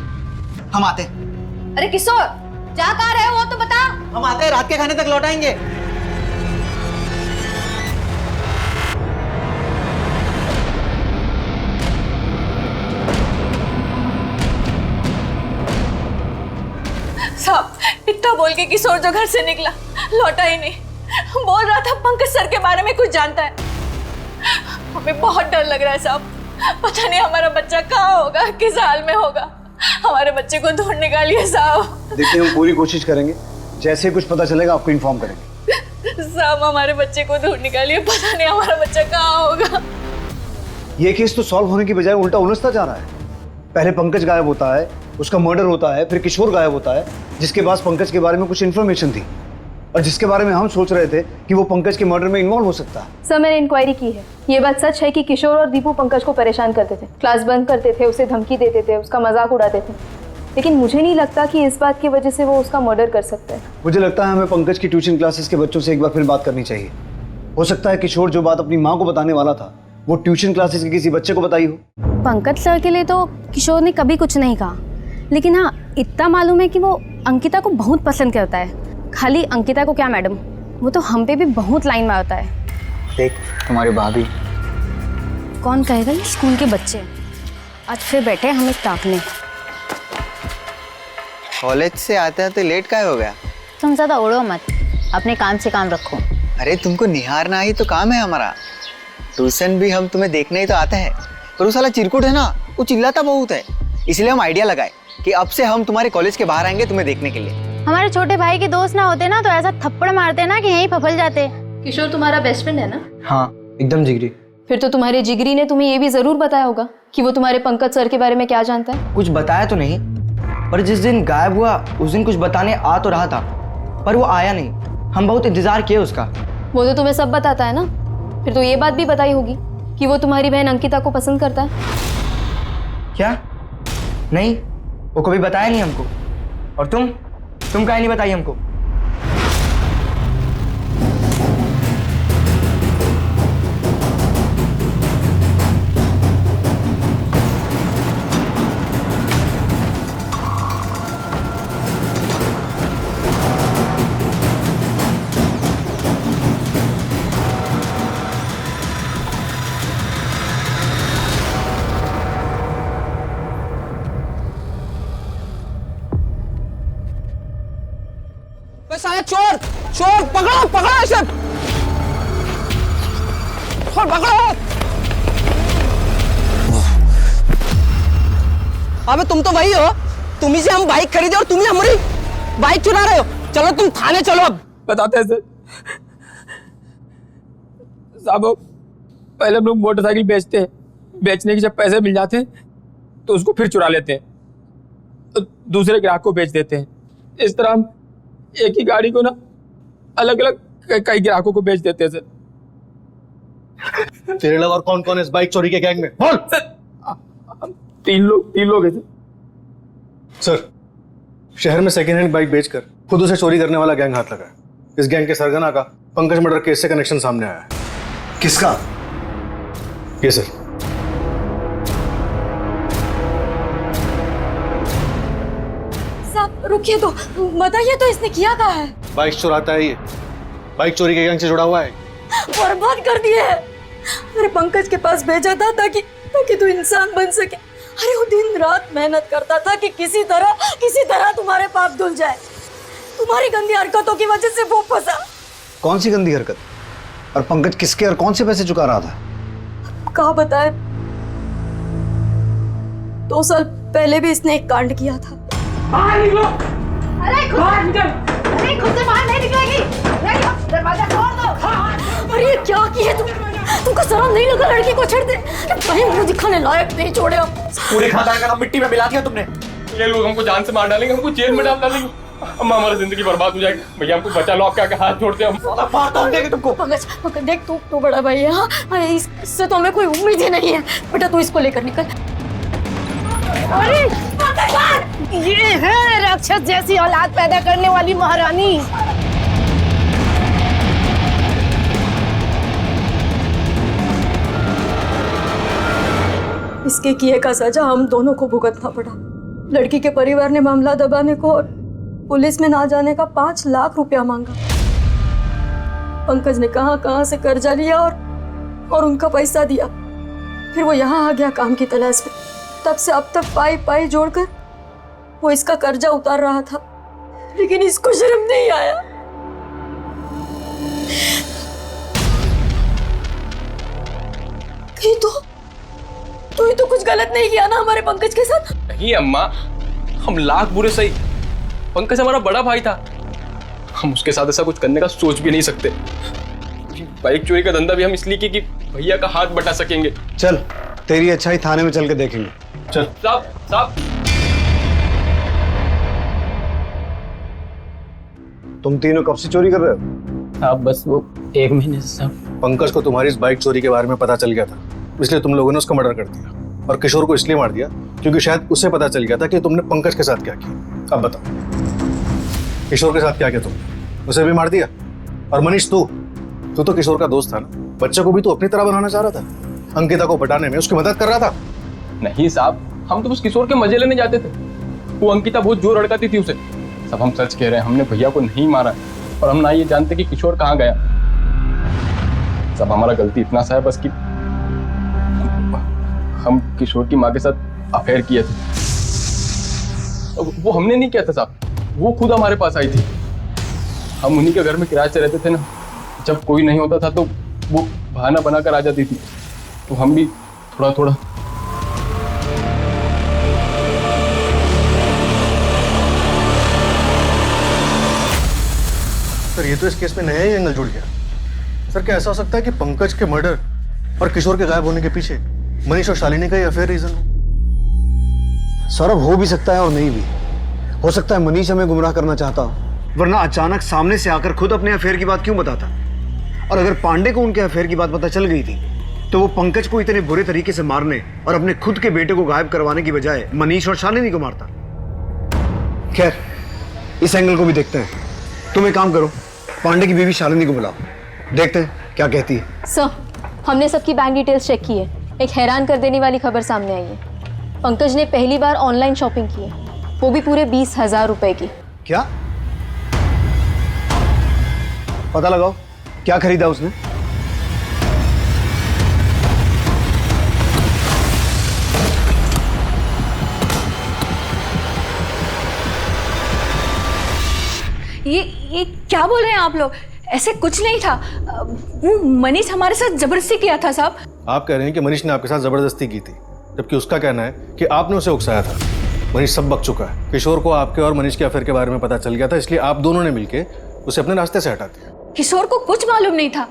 [SPEAKER 21] हम आते।
[SPEAKER 12] अरे किशोर, जा कहाँ रहे हो वो तो बता।
[SPEAKER 21] हम आते हैं, रात के खाने तक लौट आएंगे।
[SPEAKER 12] साहब इतना बोल के किशोर जो घर से निकला लौटा ही नहीं, बोल रहा था पंकज सर के बारे में कुछ जानता है। हमें बहुत डर लग रहा है साहब, पता नहीं हमारा बच्चा कहाँ होगा, किस हाल में होगा। हमारे बच्चे को ढूंढ निकालिए साहब।
[SPEAKER 13] देखिए हम पूरी कोशिश करेंगे, जैसे ही कुछ पता चलेगा आपको इन्फॉर्म करेंगे।
[SPEAKER 12] साहब हमारे बच्चे को ढूंढ निकालिए, पता नहीं हमारा बच्चा कहाँ होगा।
[SPEAKER 13] ये केस तो सॉल्व होने की बजाय उल्टा उलझता जा रहा है। पहले पंकज गायब होता है, उसका मर्डर होता है, फिर किशोर गायब होता है, जिसके पास पंकज के बारे में कुछ इन्फॉर्मेशन थी और जिसके बारे में हम सोच रहे थे कि वो पंकज के मर्डर में इन्वॉल्व हो सकता है।
[SPEAKER 10] सर मैंने इंक्वायरी की है, ये बात सच है कि किशोर और दीपू पंकज को परेशान करते थे, क्लास बंक करते थे, उसे धमकी देते थे, उसका मजाक उड़ाते थे, लेकिन मुझे नहीं लगता कि इस बात की वजह से वो उसका मर्डर कर सकता है।
[SPEAKER 13] मुझे लगता है हमें पंकज की ट्यूशन क्लासेस के बच्चों से एक बार फिर बात करनी चाहिए। हो सकता है किशोर जो बात अपनी माँ को बताने वाला था वो ट्यूशन क्लासेस के किसी बच्चे को बताई हो।
[SPEAKER 25] पंकज सर के लिए तो किशोर ने कभी कुछ नहीं कहा, लेकिन हाँ इतना मालूम है कि वो अंकिता को बहुत पसंद करता है। खाली अंकिता को क्या मैडम, वो तो हम पे भी बहुत लाइन मारता है।
[SPEAKER 15] देख तुम्हारी भाभी।
[SPEAKER 25] कौन कहेगा ये स्कूल के बच्चे आज फिर बैठे हमें ताकने।
[SPEAKER 21] कॉलेज से आते आते लेट काहे हो गया?
[SPEAKER 25] तुम ज़्यादा उड़ो मत, अपने काम से काम रखो।
[SPEAKER 21] अरे तुमको निहारना ही तो काम है हमारा। ट्यूशन भी हम तुम्हें देखने ही तो आते हैं, पर वो साला चिरकुट है ना, वो चिल्लाता बहुत है, इसलिए हम आइडिया लगाए कि अब से हम तुम्हारे कॉलेज के बाहर आएंगे तुम्हें देखने के लिए।
[SPEAKER 25] हमारे छोटे भाई के दोस्त ना होते ना तो ऐसा थप्पड़ मारते ना कि यहीं फफल जाते।
[SPEAKER 10] किशोर तुम्हारा बेस्ट फ्रेंड है ना?
[SPEAKER 15] हाँ एकदम जिगरी।
[SPEAKER 10] फिर तो तुम्हारे जिगरी ने तुम्हें ये भी जरूर बताया होगा कि वो तुम्हारे पंकज सर के बारे में क्या जानता है।
[SPEAKER 15] कुछ बताया तो नहीं, पर जिस दिन गायब हुआ उस दिन कुछ बताने आ तो रहा था, पर वो आया नहीं। हम बहुत इंतजार किए उसका।
[SPEAKER 10] वो तो तुम्हें सब बताता है ना, फिर तो ये बात भी बताई होगी कि वो तुम्हारी बहन अंकिता को पसंद करता है।
[SPEAKER 15] क्या? नहीं, वो कभी बताया नहीं हमको। और तुम काहे नहीं बताई हमको?
[SPEAKER 5] चोर चोर पकड़ो पकड़ो इसे, पकड़ो। अबे तुम तो वही हो, तुम ही से हम बाइक खरीदे और तुम ही हमारी बाइक चुरा रहे हो। चलो तुम थाने चलो। अब
[SPEAKER 18] बताते हैं सर। साहब पहले हम लोग मोटरसाइकिल बेचते हैं, बेचने के जब पैसे मिल जाते हैं तो उसको फिर चुरा लेते हैं, तो दूसरे ग्राहक को बेच देते हैं। इस तरह हम एक ही गाड़ी को ना अलग अलग कई ग्राहकों को बेच देते हैं सर।
[SPEAKER 17] तेरे अलावा और कौन कौन है इस बाइक चोरी के गैंग में? बोल।
[SPEAKER 18] तीन लोग हैं
[SPEAKER 17] सर। शहर में सेकेंड हैंड बाइक बेचकर खुद उसे चोरी करने वाला गैंग हाथ लगा है। इस गैंग के सरगना का पंकज मर्डर केस से कनेक्शन सामने आया है।
[SPEAKER 13] किसका?
[SPEAKER 17] ये सर।
[SPEAKER 12] साहब रुकिए तो, बताइए तो इसने किया क्या है?
[SPEAKER 17] बाइक चुराता है ये, बाइक चोरी के गैंग से जुड़ा हुआ है।
[SPEAKER 12] बर्बाद कर दिए है। अरे पंकज के पास भेजा था ताकि तू इंसान बन सके। अरे वो दिन रात मेहनत करता था कि किसी तरह तुम्हारे पाप धुल जाए। तुम्हारी गंदी हरकतों की वजह से वो फंसा।
[SPEAKER 13] कौन सी गंदी हरकत? और पंकज किसके और कौन से पैसे चुका रहा था?
[SPEAKER 12] कहा बताए, 2 साल पहले भी इसने एक कांड किया था।
[SPEAKER 5] अरे खुद से बाहर नहीं निकलेगी। दरवाजा खोल दो।
[SPEAKER 12] अरे ये क्या किया तुमको शर्म नहीं लगा? लड़की को छेड़ दे, कहीं मुंह दिखाने लायक नहीं छोड़े हम।
[SPEAKER 17] पूरे खानदान का नाम मिट्टी में मिला दिया तुमने।
[SPEAKER 18] ये लोग हमको जान से मार डालेंगे, हमको जेल में डाल डालेंगे, अम्मा हमारी जिंदगी बर्बाद हो जाएगी। भैया हमको बचा लो, आपके आगे हाथ जोड़ते हैं हम।
[SPEAKER 12] तुमको पंकज देख, तू बड़ा भाई है, इससे तो हमें कोई उम्मीद ही नहीं है। बेटा तू इसको लेकर निकल।
[SPEAKER 5] अरे ये है राक्षस जैसी औलाद पैदा करने वाली महारानी।
[SPEAKER 12] इसके किए का सजा हम दोनों को भुगतना पड़ा। लड़की के परिवार ने मामला दबाने को और पुलिस में ना जाने का 5 लाख रुपया मांगा। पंकज ने कहां से कर्जा लिया और उनका पैसा दिया। फिर वो यहाँ आ गया काम की तलाश में। तब से अब तक पाई जोड़कर वो इसका कर्जा उतार रहा था।
[SPEAKER 2] लेकिन इसको शर्म नहीं आया। कहीं तूने तो कुछ गलत नहीं किया ना हमारे पंकज के साथ?
[SPEAKER 18] नहीं अम्मा, हम लाख बुरे सही, पंकज हमारा बड़ा भाई था, हम उसके साथ ऐसा कुछ करने का सोच भी नहीं सकते। बाइक चोरी का धंधा भी हम इसलिए कि भैया का हाथ बटा सकेंगे।
[SPEAKER 13] चल तेरी अच्छाई थाने में चल के देखेंगे। चल।
[SPEAKER 18] साहब
[SPEAKER 13] तुम तीनों कब से चोरी कर रहे हो?
[SPEAKER 22] साहब बस वो 1 महीने से साहब।
[SPEAKER 17] पंकज को तुम्हारी इस बाइक चोरी के बारे में पता चल गया था, इसलिए तुम लोगों ने उसका मर्डर कर दिया। और किशोर को इसलिए मार दिया क्योंकि शायद उसे पता चल गया था कि तुमने पंकज के साथ क्या किया। अब बताओ, किशोर के साथ क्या किया तुमने? उसे भी मार दिया। और मनीष तू तो किशोर का दोस्त था ना, बच्चे को भी तू अपनी तरह बनाना चाह रहा था, अंकिता को पटाने में उसकी मदद कर रहा था।
[SPEAKER 18] नहीं साहब, हम तो उस किशोर के मजे लेने जाते थे, वो अंकिता बहुत जोर अड़काती थी उसे। सब हम सच कह रहे हैं, हमने भैया को नहीं मारा और हम ना ये जानते कि किशोर कहाँ गया। सब हमारा गलती इतना सा है बस कि हम किशोर की माँ के साथ अफेयर किए थे। वो हमने नहीं किया था साहब, वो खुद हमारे पास आई थी। हम उन्हीं के घर में किराए से रहते थे ना, जब कोई नहीं होता था तो वो बहाना बनाकर आ जाती थी, तो हम भी थोड़ा थोड़ा।
[SPEAKER 17] सर ये तो इस केस में नया ही एंगल जुड़ गया। सर क्या ऐसा हो सकता है कि पंकज के मर्डर और किशोर के गायब होने के पीछे मनीष और शालिनी का ही अफेयर रीजन हो?
[SPEAKER 13] सौरभ हो भी सकता है और नहीं भी हो सकता है। मनीष हमें गुमराह करना चाहता हो, वरना अचानक सामने से आकर खुद अपने अफेयर की बात क्यों बताता? और अगर पांडे को उनके अफेयर की बात पता चल गई थी तो वो पंकज को इतने बुरे तरीके से मारने और अपने खुद के बेटे को गायब करवाने की बजाय मनीष और शालिनी को मारता। खैर इस एंगल को भी देखते हैं। तुम एक काम करो, पांडे की बीवी शालिनी को बुलाओ, देखते हैं क्या कहती है।
[SPEAKER 10] सर, हमने सबकी बैंक डिटेल्स चेक की है। एक हैरान कर देने वाली खबर सामने आई है। पंकज ने पहली बार ऑनलाइन शॉपिंग की है, वो भी पूरे 20,000 रुपए की।
[SPEAKER 13] क्या? पता लगाओ क्या खरीदा उसने।
[SPEAKER 12] ये क्या बोल रहे हैं आप लोग? ऐसे कुछ नहीं था, वो मनीष हमारे साथ जबरदस्ती किया था साहब।
[SPEAKER 17] आप कह रहे हैं कि मनीष ने आपके साथ जबरदस्ती की थी, जबकि उसका कहना है कि आपने उसे उकसाया था। मनीष सब बक चुका है। किशोर को आपके और मनीष के अफेयर के बारे में पता चल गया था, इसलिए आप दोनों ने मिलकर उसे अपने रास्ते से हटा दिया।
[SPEAKER 12] किशोर को कुछ मालूम नहीं था,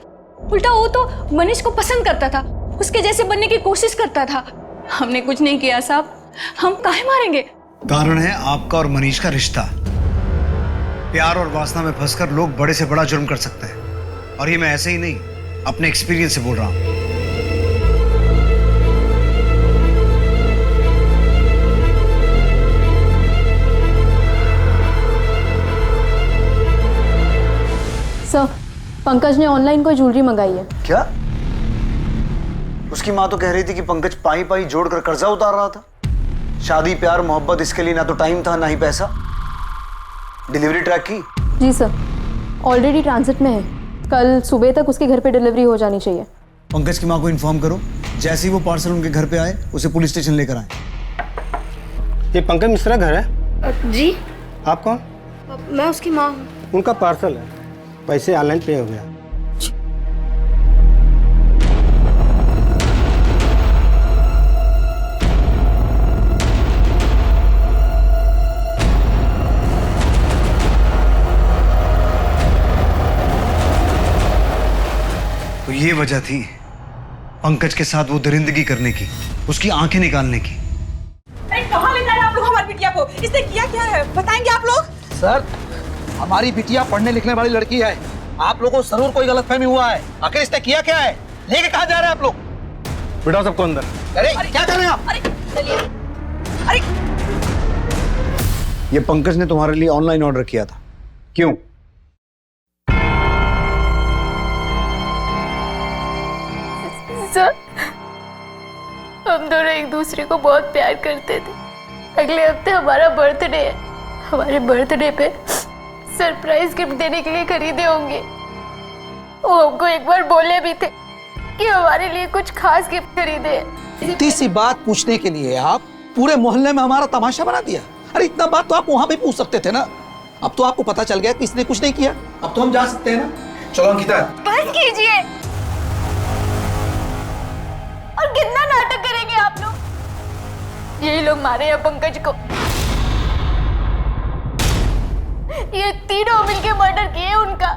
[SPEAKER 12] उल्टा वो तो मनीष को पसंद करता था, उसके जैसे बनने की कोशिश करता था। हमने कुछ नहीं किया साहब, हम काहे मारेंगे?
[SPEAKER 13] कारण है आपका और मनीष का रिश्ता। प्यार और वासना में फंसकर लोग बड़े से बड़ा जुर्म कर सकते हैं, और ये मैं ऐसे ही नहीं अपने एक्सपीरियंस से बोल रहा हूं।
[SPEAKER 10] सर, पंकज ने ऑनलाइन कोई ज्वेलरी मंगाई है।
[SPEAKER 13] क्या? उसकी माँ तो कह रही थी कि पंकज पाई पाई जोड़कर कर्जा उतार रहा था। शादी प्यार मोहब्बत, इसके लिए ना तो टाइम था ना ही पैसा। डिलीवरी ट्रैक की?
[SPEAKER 10] जी सर, ऑलरेडी ट्रांजिट में है। कल सुबह तक उसके घर पे डिलीवरी हो जानी चाहिए।
[SPEAKER 13] पंकज की माँ को इन्फॉर्म करो, जैसे ही वो पार्सल उनके घर पे आए उसे पुलिस स्टेशन लेकर आए।
[SPEAKER 7] ये पंकज मिश्रा घर है?
[SPEAKER 2] जी।
[SPEAKER 7] आप कौन?
[SPEAKER 2] मैं उसकी माँ हूँ।
[SPEAKER 7] उनका पार्सल है, पैसे ऑनलाइन पे हो गया।
[SPEAKER 13] तो ये वजह थी पंकज के साथ वो दरिंदगी करने की, उसकी आंखें निकालने की।
[SPEAKER 8] अरे कहाँ ले जा रहे हैं आप लोग हमारी बिटिया को? इसने किया क्या है बताएंगे आप लोग?
[SPEAKER 21] सर, हमारी बिटिया पढ़ने लिखने वाली लड़की है, आप लोगों को जरूर कोई गलतफहमी हुआ है। आखिर इसने किया क्या है? लेके कहाँ जा रहे हैं आप लोग?
[SPEAKER 17] बिठाओ सबको अंदर।
[SPEAKER 21] अरे क्या कर रहे हैं आप?
[SPEAKER 8] अरे
[SPEAKER 13] ये पंकज ने तुम्हारे लिए ऑनलाइन ऑर्डर किया था, क्यों?
[SPEAKER 10] सर, हम दोनों एक दूसरे को बहुत प्यार करते थे। अगले हफ्ते हमारा बर्थडे है, हमारे बर्थडे पे सरप्राइज गिफ्ट देने के लिए खरीदे होंगे। वो हमको एक बार बोले भी थे कि हमारे लिए कुछ खास गिफ्ट खरीदे।
[SPEAKER 21] इतनी सी बात पूछने के लिए आप पूरे मोहल्ले में हमारा तमाशा बना दिया। अरे इतना बात तो आप वहां पे पूछ सकते थे ना।
[SPEAKER 23] अब तो आपको पता चल गया कि इसने कुछ नहीं किया, अब तो हम जा सकते हैं ना। चलो अंकिता।
[SPEAKER 25] बस कीजिए। और कितना नाटक करेंगे आप लोग? यही लोग मारे हैं पंकज को। ये तीनों मिलके मर्डर किए उनका।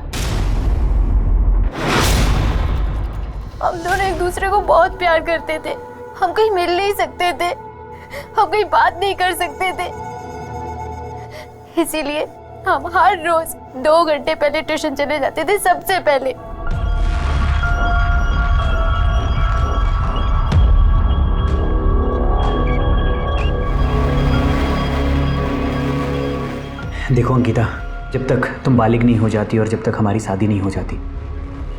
[SPEAKER 25] हम दोनों एक दूसरे को बहुत प्यार करते थे। हम कहीं मिल नहीं सकते थे, हम कहीं बात नहीं कर सकते थे, इसीलिए हम हर रोज 2 घंटे पहले ट्यूशन चले जाते थे, सबसे पहले।
[SPEAKER 1] देखो अंकिता, जब तक तुम बालिग नहीं हो जाती और जब तक हमारी शादी नहीं हो जाती,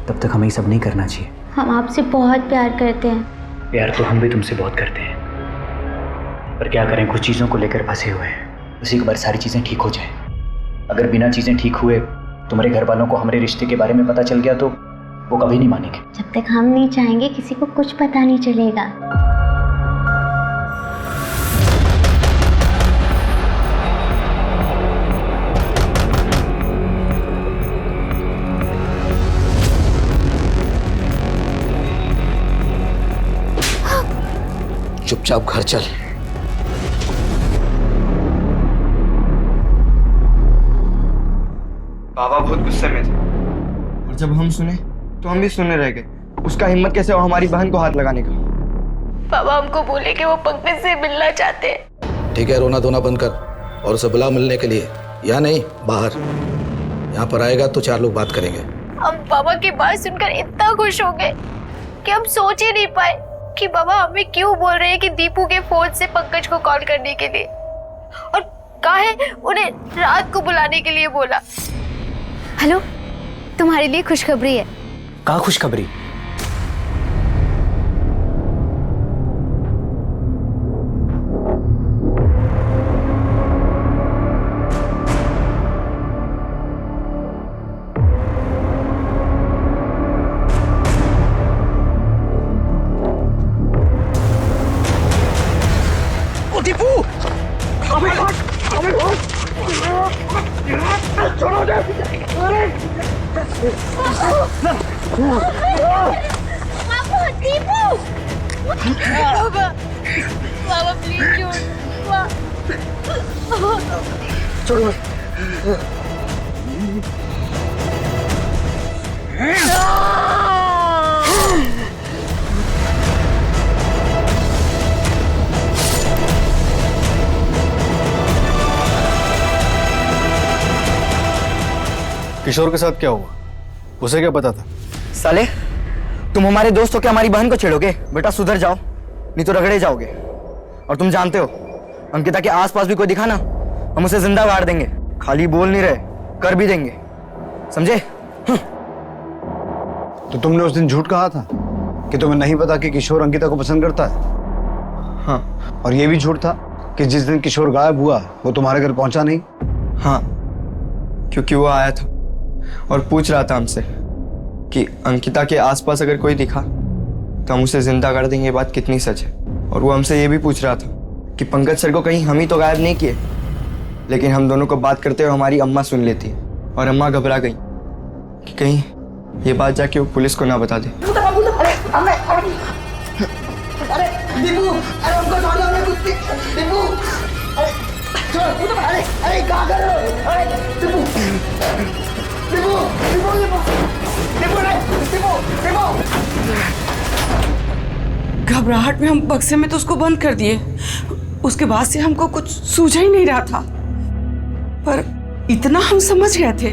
[SPEAKER 1] तब तक हमें ये सब नहीं करना चाहिए।
[SPEAKER 25] हम आपसे बहुत प्यार करते हैं।
[SPEAKER 1] प्यार तो हम भी तुमसे बहुत करते हैं, पर क्या करें, कुछ चीज़ों को लेकर फंसे हुए हैं। उसी के बाद सारी चीज़ें ठीक हो जाएं। अगर बिना चीज़ें ठीक हुए तुम्हारे घर वालों को हमारे रिश्ते के बारे में पता चल गया तो वो कभी नहीं मानेंगे।
[SPEAKER 25] जब तक हम नहीं चाहेंगे किसी को कुछ पता नहीं चलेगा।
[SPEAKER 23] चुपचाप घर चल।
[SPEAKER 15] बाबा बहुत गुस्से में थे और जब हम सुने तो हम भी सुनने रह गए। उसका हिम्मत कैसे हो हमारी बहन को हाथ लगाने का।
[SPEAKER 25] बाबा हमको बोले कि वो पंकज से मिलना चाहते हैं।
[SPEAKER 23] ठीक है, रोना धोना बंद कर और उसे बुला मिलने के लिए। यहाँ नहीं, बाहर। यहाँ पर आएगा तो 4 लोग बात करेंगे।
[SPEAKER 25] हम बाबा की बात सुनकर इतना खुश हो गए कि हम सोच ही नहीं पाए कि बाबा हमें क्यों बोल रहे हैं कि दीपू के फोन से पंकज को कॉल करने के लिए, और काहे उन्हें रात को बुलाने के लिए बोला। हेलो, तुम्हारे लिए खुशखबरी है।
[SPEAKER 1] कहाँ खुशखबरी?
[SPEAKER 25] बाबा प्लीज
[SPEAKER 23] छोड़ो।
[SPEAKER 17] किशोर के साथ क्या हुआ, उसे क्या पता था?
[SPEAKER 15] साले, तुम हमारे दोस्त हो क्या हमारी बहन को छेड़ोगे? बेटा सुधर जाओ, नहीं तो रगड़े जाओगे। और तुम जानते हो अंकिता के आसपास भी कोई दिखा ना, हम उसे जिंदा गाड़ देंगे। खाली बोल नहीं रहे, कर भी देंगे, समझे?
[SPEAKER 13] तो तुमने उस दिन झूठ कहा था कि तुम्हें नहीं पता कि किशोर अंकिता को पसंद करता है।
[SPEAKER 15] हाँ।
[SPEAKER 13] और ये भी झूठ था कि जिस दिन किशोर गायब हुआ वो तुम्हारे घर पहुंचा नहीं।
[SPEAKER 15] हाँ, क्योंकि वो आया था और पूछ रहा था हमसे कि अंकिता के आसपास अगर कोई दिखा तो हम उसे जिंदा कर देंगे। ये बात कितनी सच है। और वो हमसे ये भी पूछ रहा था कि पंकज सर को कहीं हम ही तो गायब नहीं किए। लेकिन हम दोनों को बात करते हुए हमारी अम्मा सुन लेती है और अम्मा घबरा गई कि कहीं ये बात जाके वो पुलिस को ना बता दे।
[SPEAKER 8] घबराहट में हम बक्से में तो उसको बंद कर दिए। उसके बाद से हमको कुछ सूझा ही नहीं रहा था, पर इतना हम समझ गए थे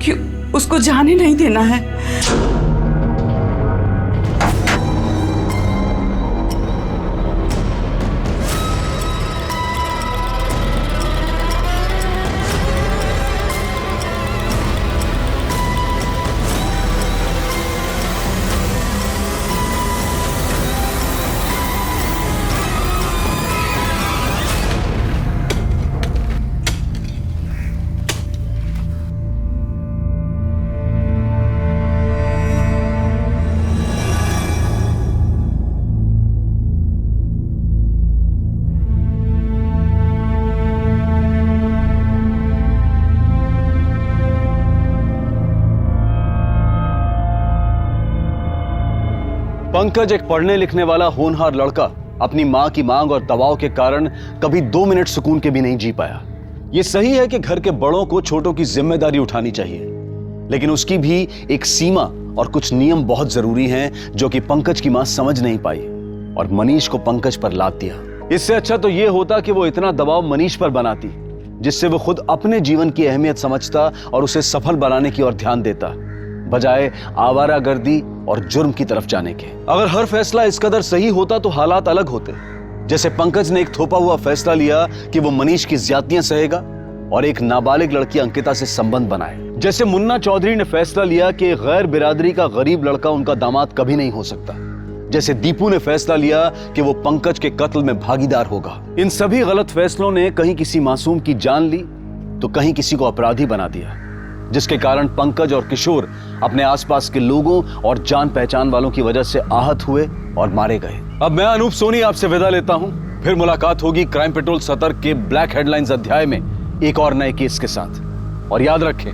[SPEAKER 8] कि उसको जाने नहीं देना है।
[SPEAKER 11] पंकज एक पढ़ने लिखने वाला होनहार लड़का अपनी मां की मांग और दबाव के कारण कभी 2 मिनट सुकून के भी नहीं जी पाया। यह सही है कि घर के बड़ों को छोटों की जिम्मेदारी उठानी चाहिए, लेकिन उसकी भी एक सीमा और कुछ नियम बहुत जरूरी हैं जो कि पंकज की मां समझ नहीं पाई और मनीष को पंकज पर लाद दिया। इससे अच्छा तो यह होता कि वो इतना दबाव मनीष पर बनाती जिससे वो खुद अपने जीवन की अहमियत समझता और उसे सफल बनाने की ओर ध्यान देता, बजाय आवारागर्दी और जुर्म की तरफ जाने के। अगर हर फैसला इस कदर सही होता तो हालात अलग होते। जैसे पंकज ने एक थोपा हुआ फैसला लिया कि वो मनीष की ज्यादतियां सहेगा और एक नाबालिग लड़की अंकिता से संबंध बनाए। जैसे मुन्ना चौधरी ने फैसला लिया कि गैर बिरादरी का गरीब लड़का उनका दामाद कभी नहीं हो सकता। जैसे दीपू ने फैसला लिया कि वो पंकज के कत्ल में भागीदार होगा। इन सभी गलत फैसलों ने कहीं किसी मासूम की जान ली तो कहीं किसी को अपराधी बना दिया, जिसके कारण पंकज और किशोर अपने आसपास के लोगों और जान पहचान वालों की वजह से आहत हुए और मारे गए। अब मैं अनूप सोनी आपसे विदा लेता हूं। फिर मुलाकात होगी क्राइम पेट्रोल सतर्क के ब्लैक हेडलाइंस अध्याय में एक और नए केस के साथ। और याद रखें,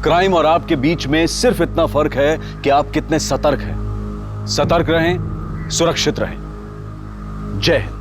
[SPEAKER 11] क्राइम और आपके बीच में सिर्फ इतना फर्क है कि आप कितने सतर्क हैं। सतर्क रहें, सुरक्षित रहें। जय हिंद।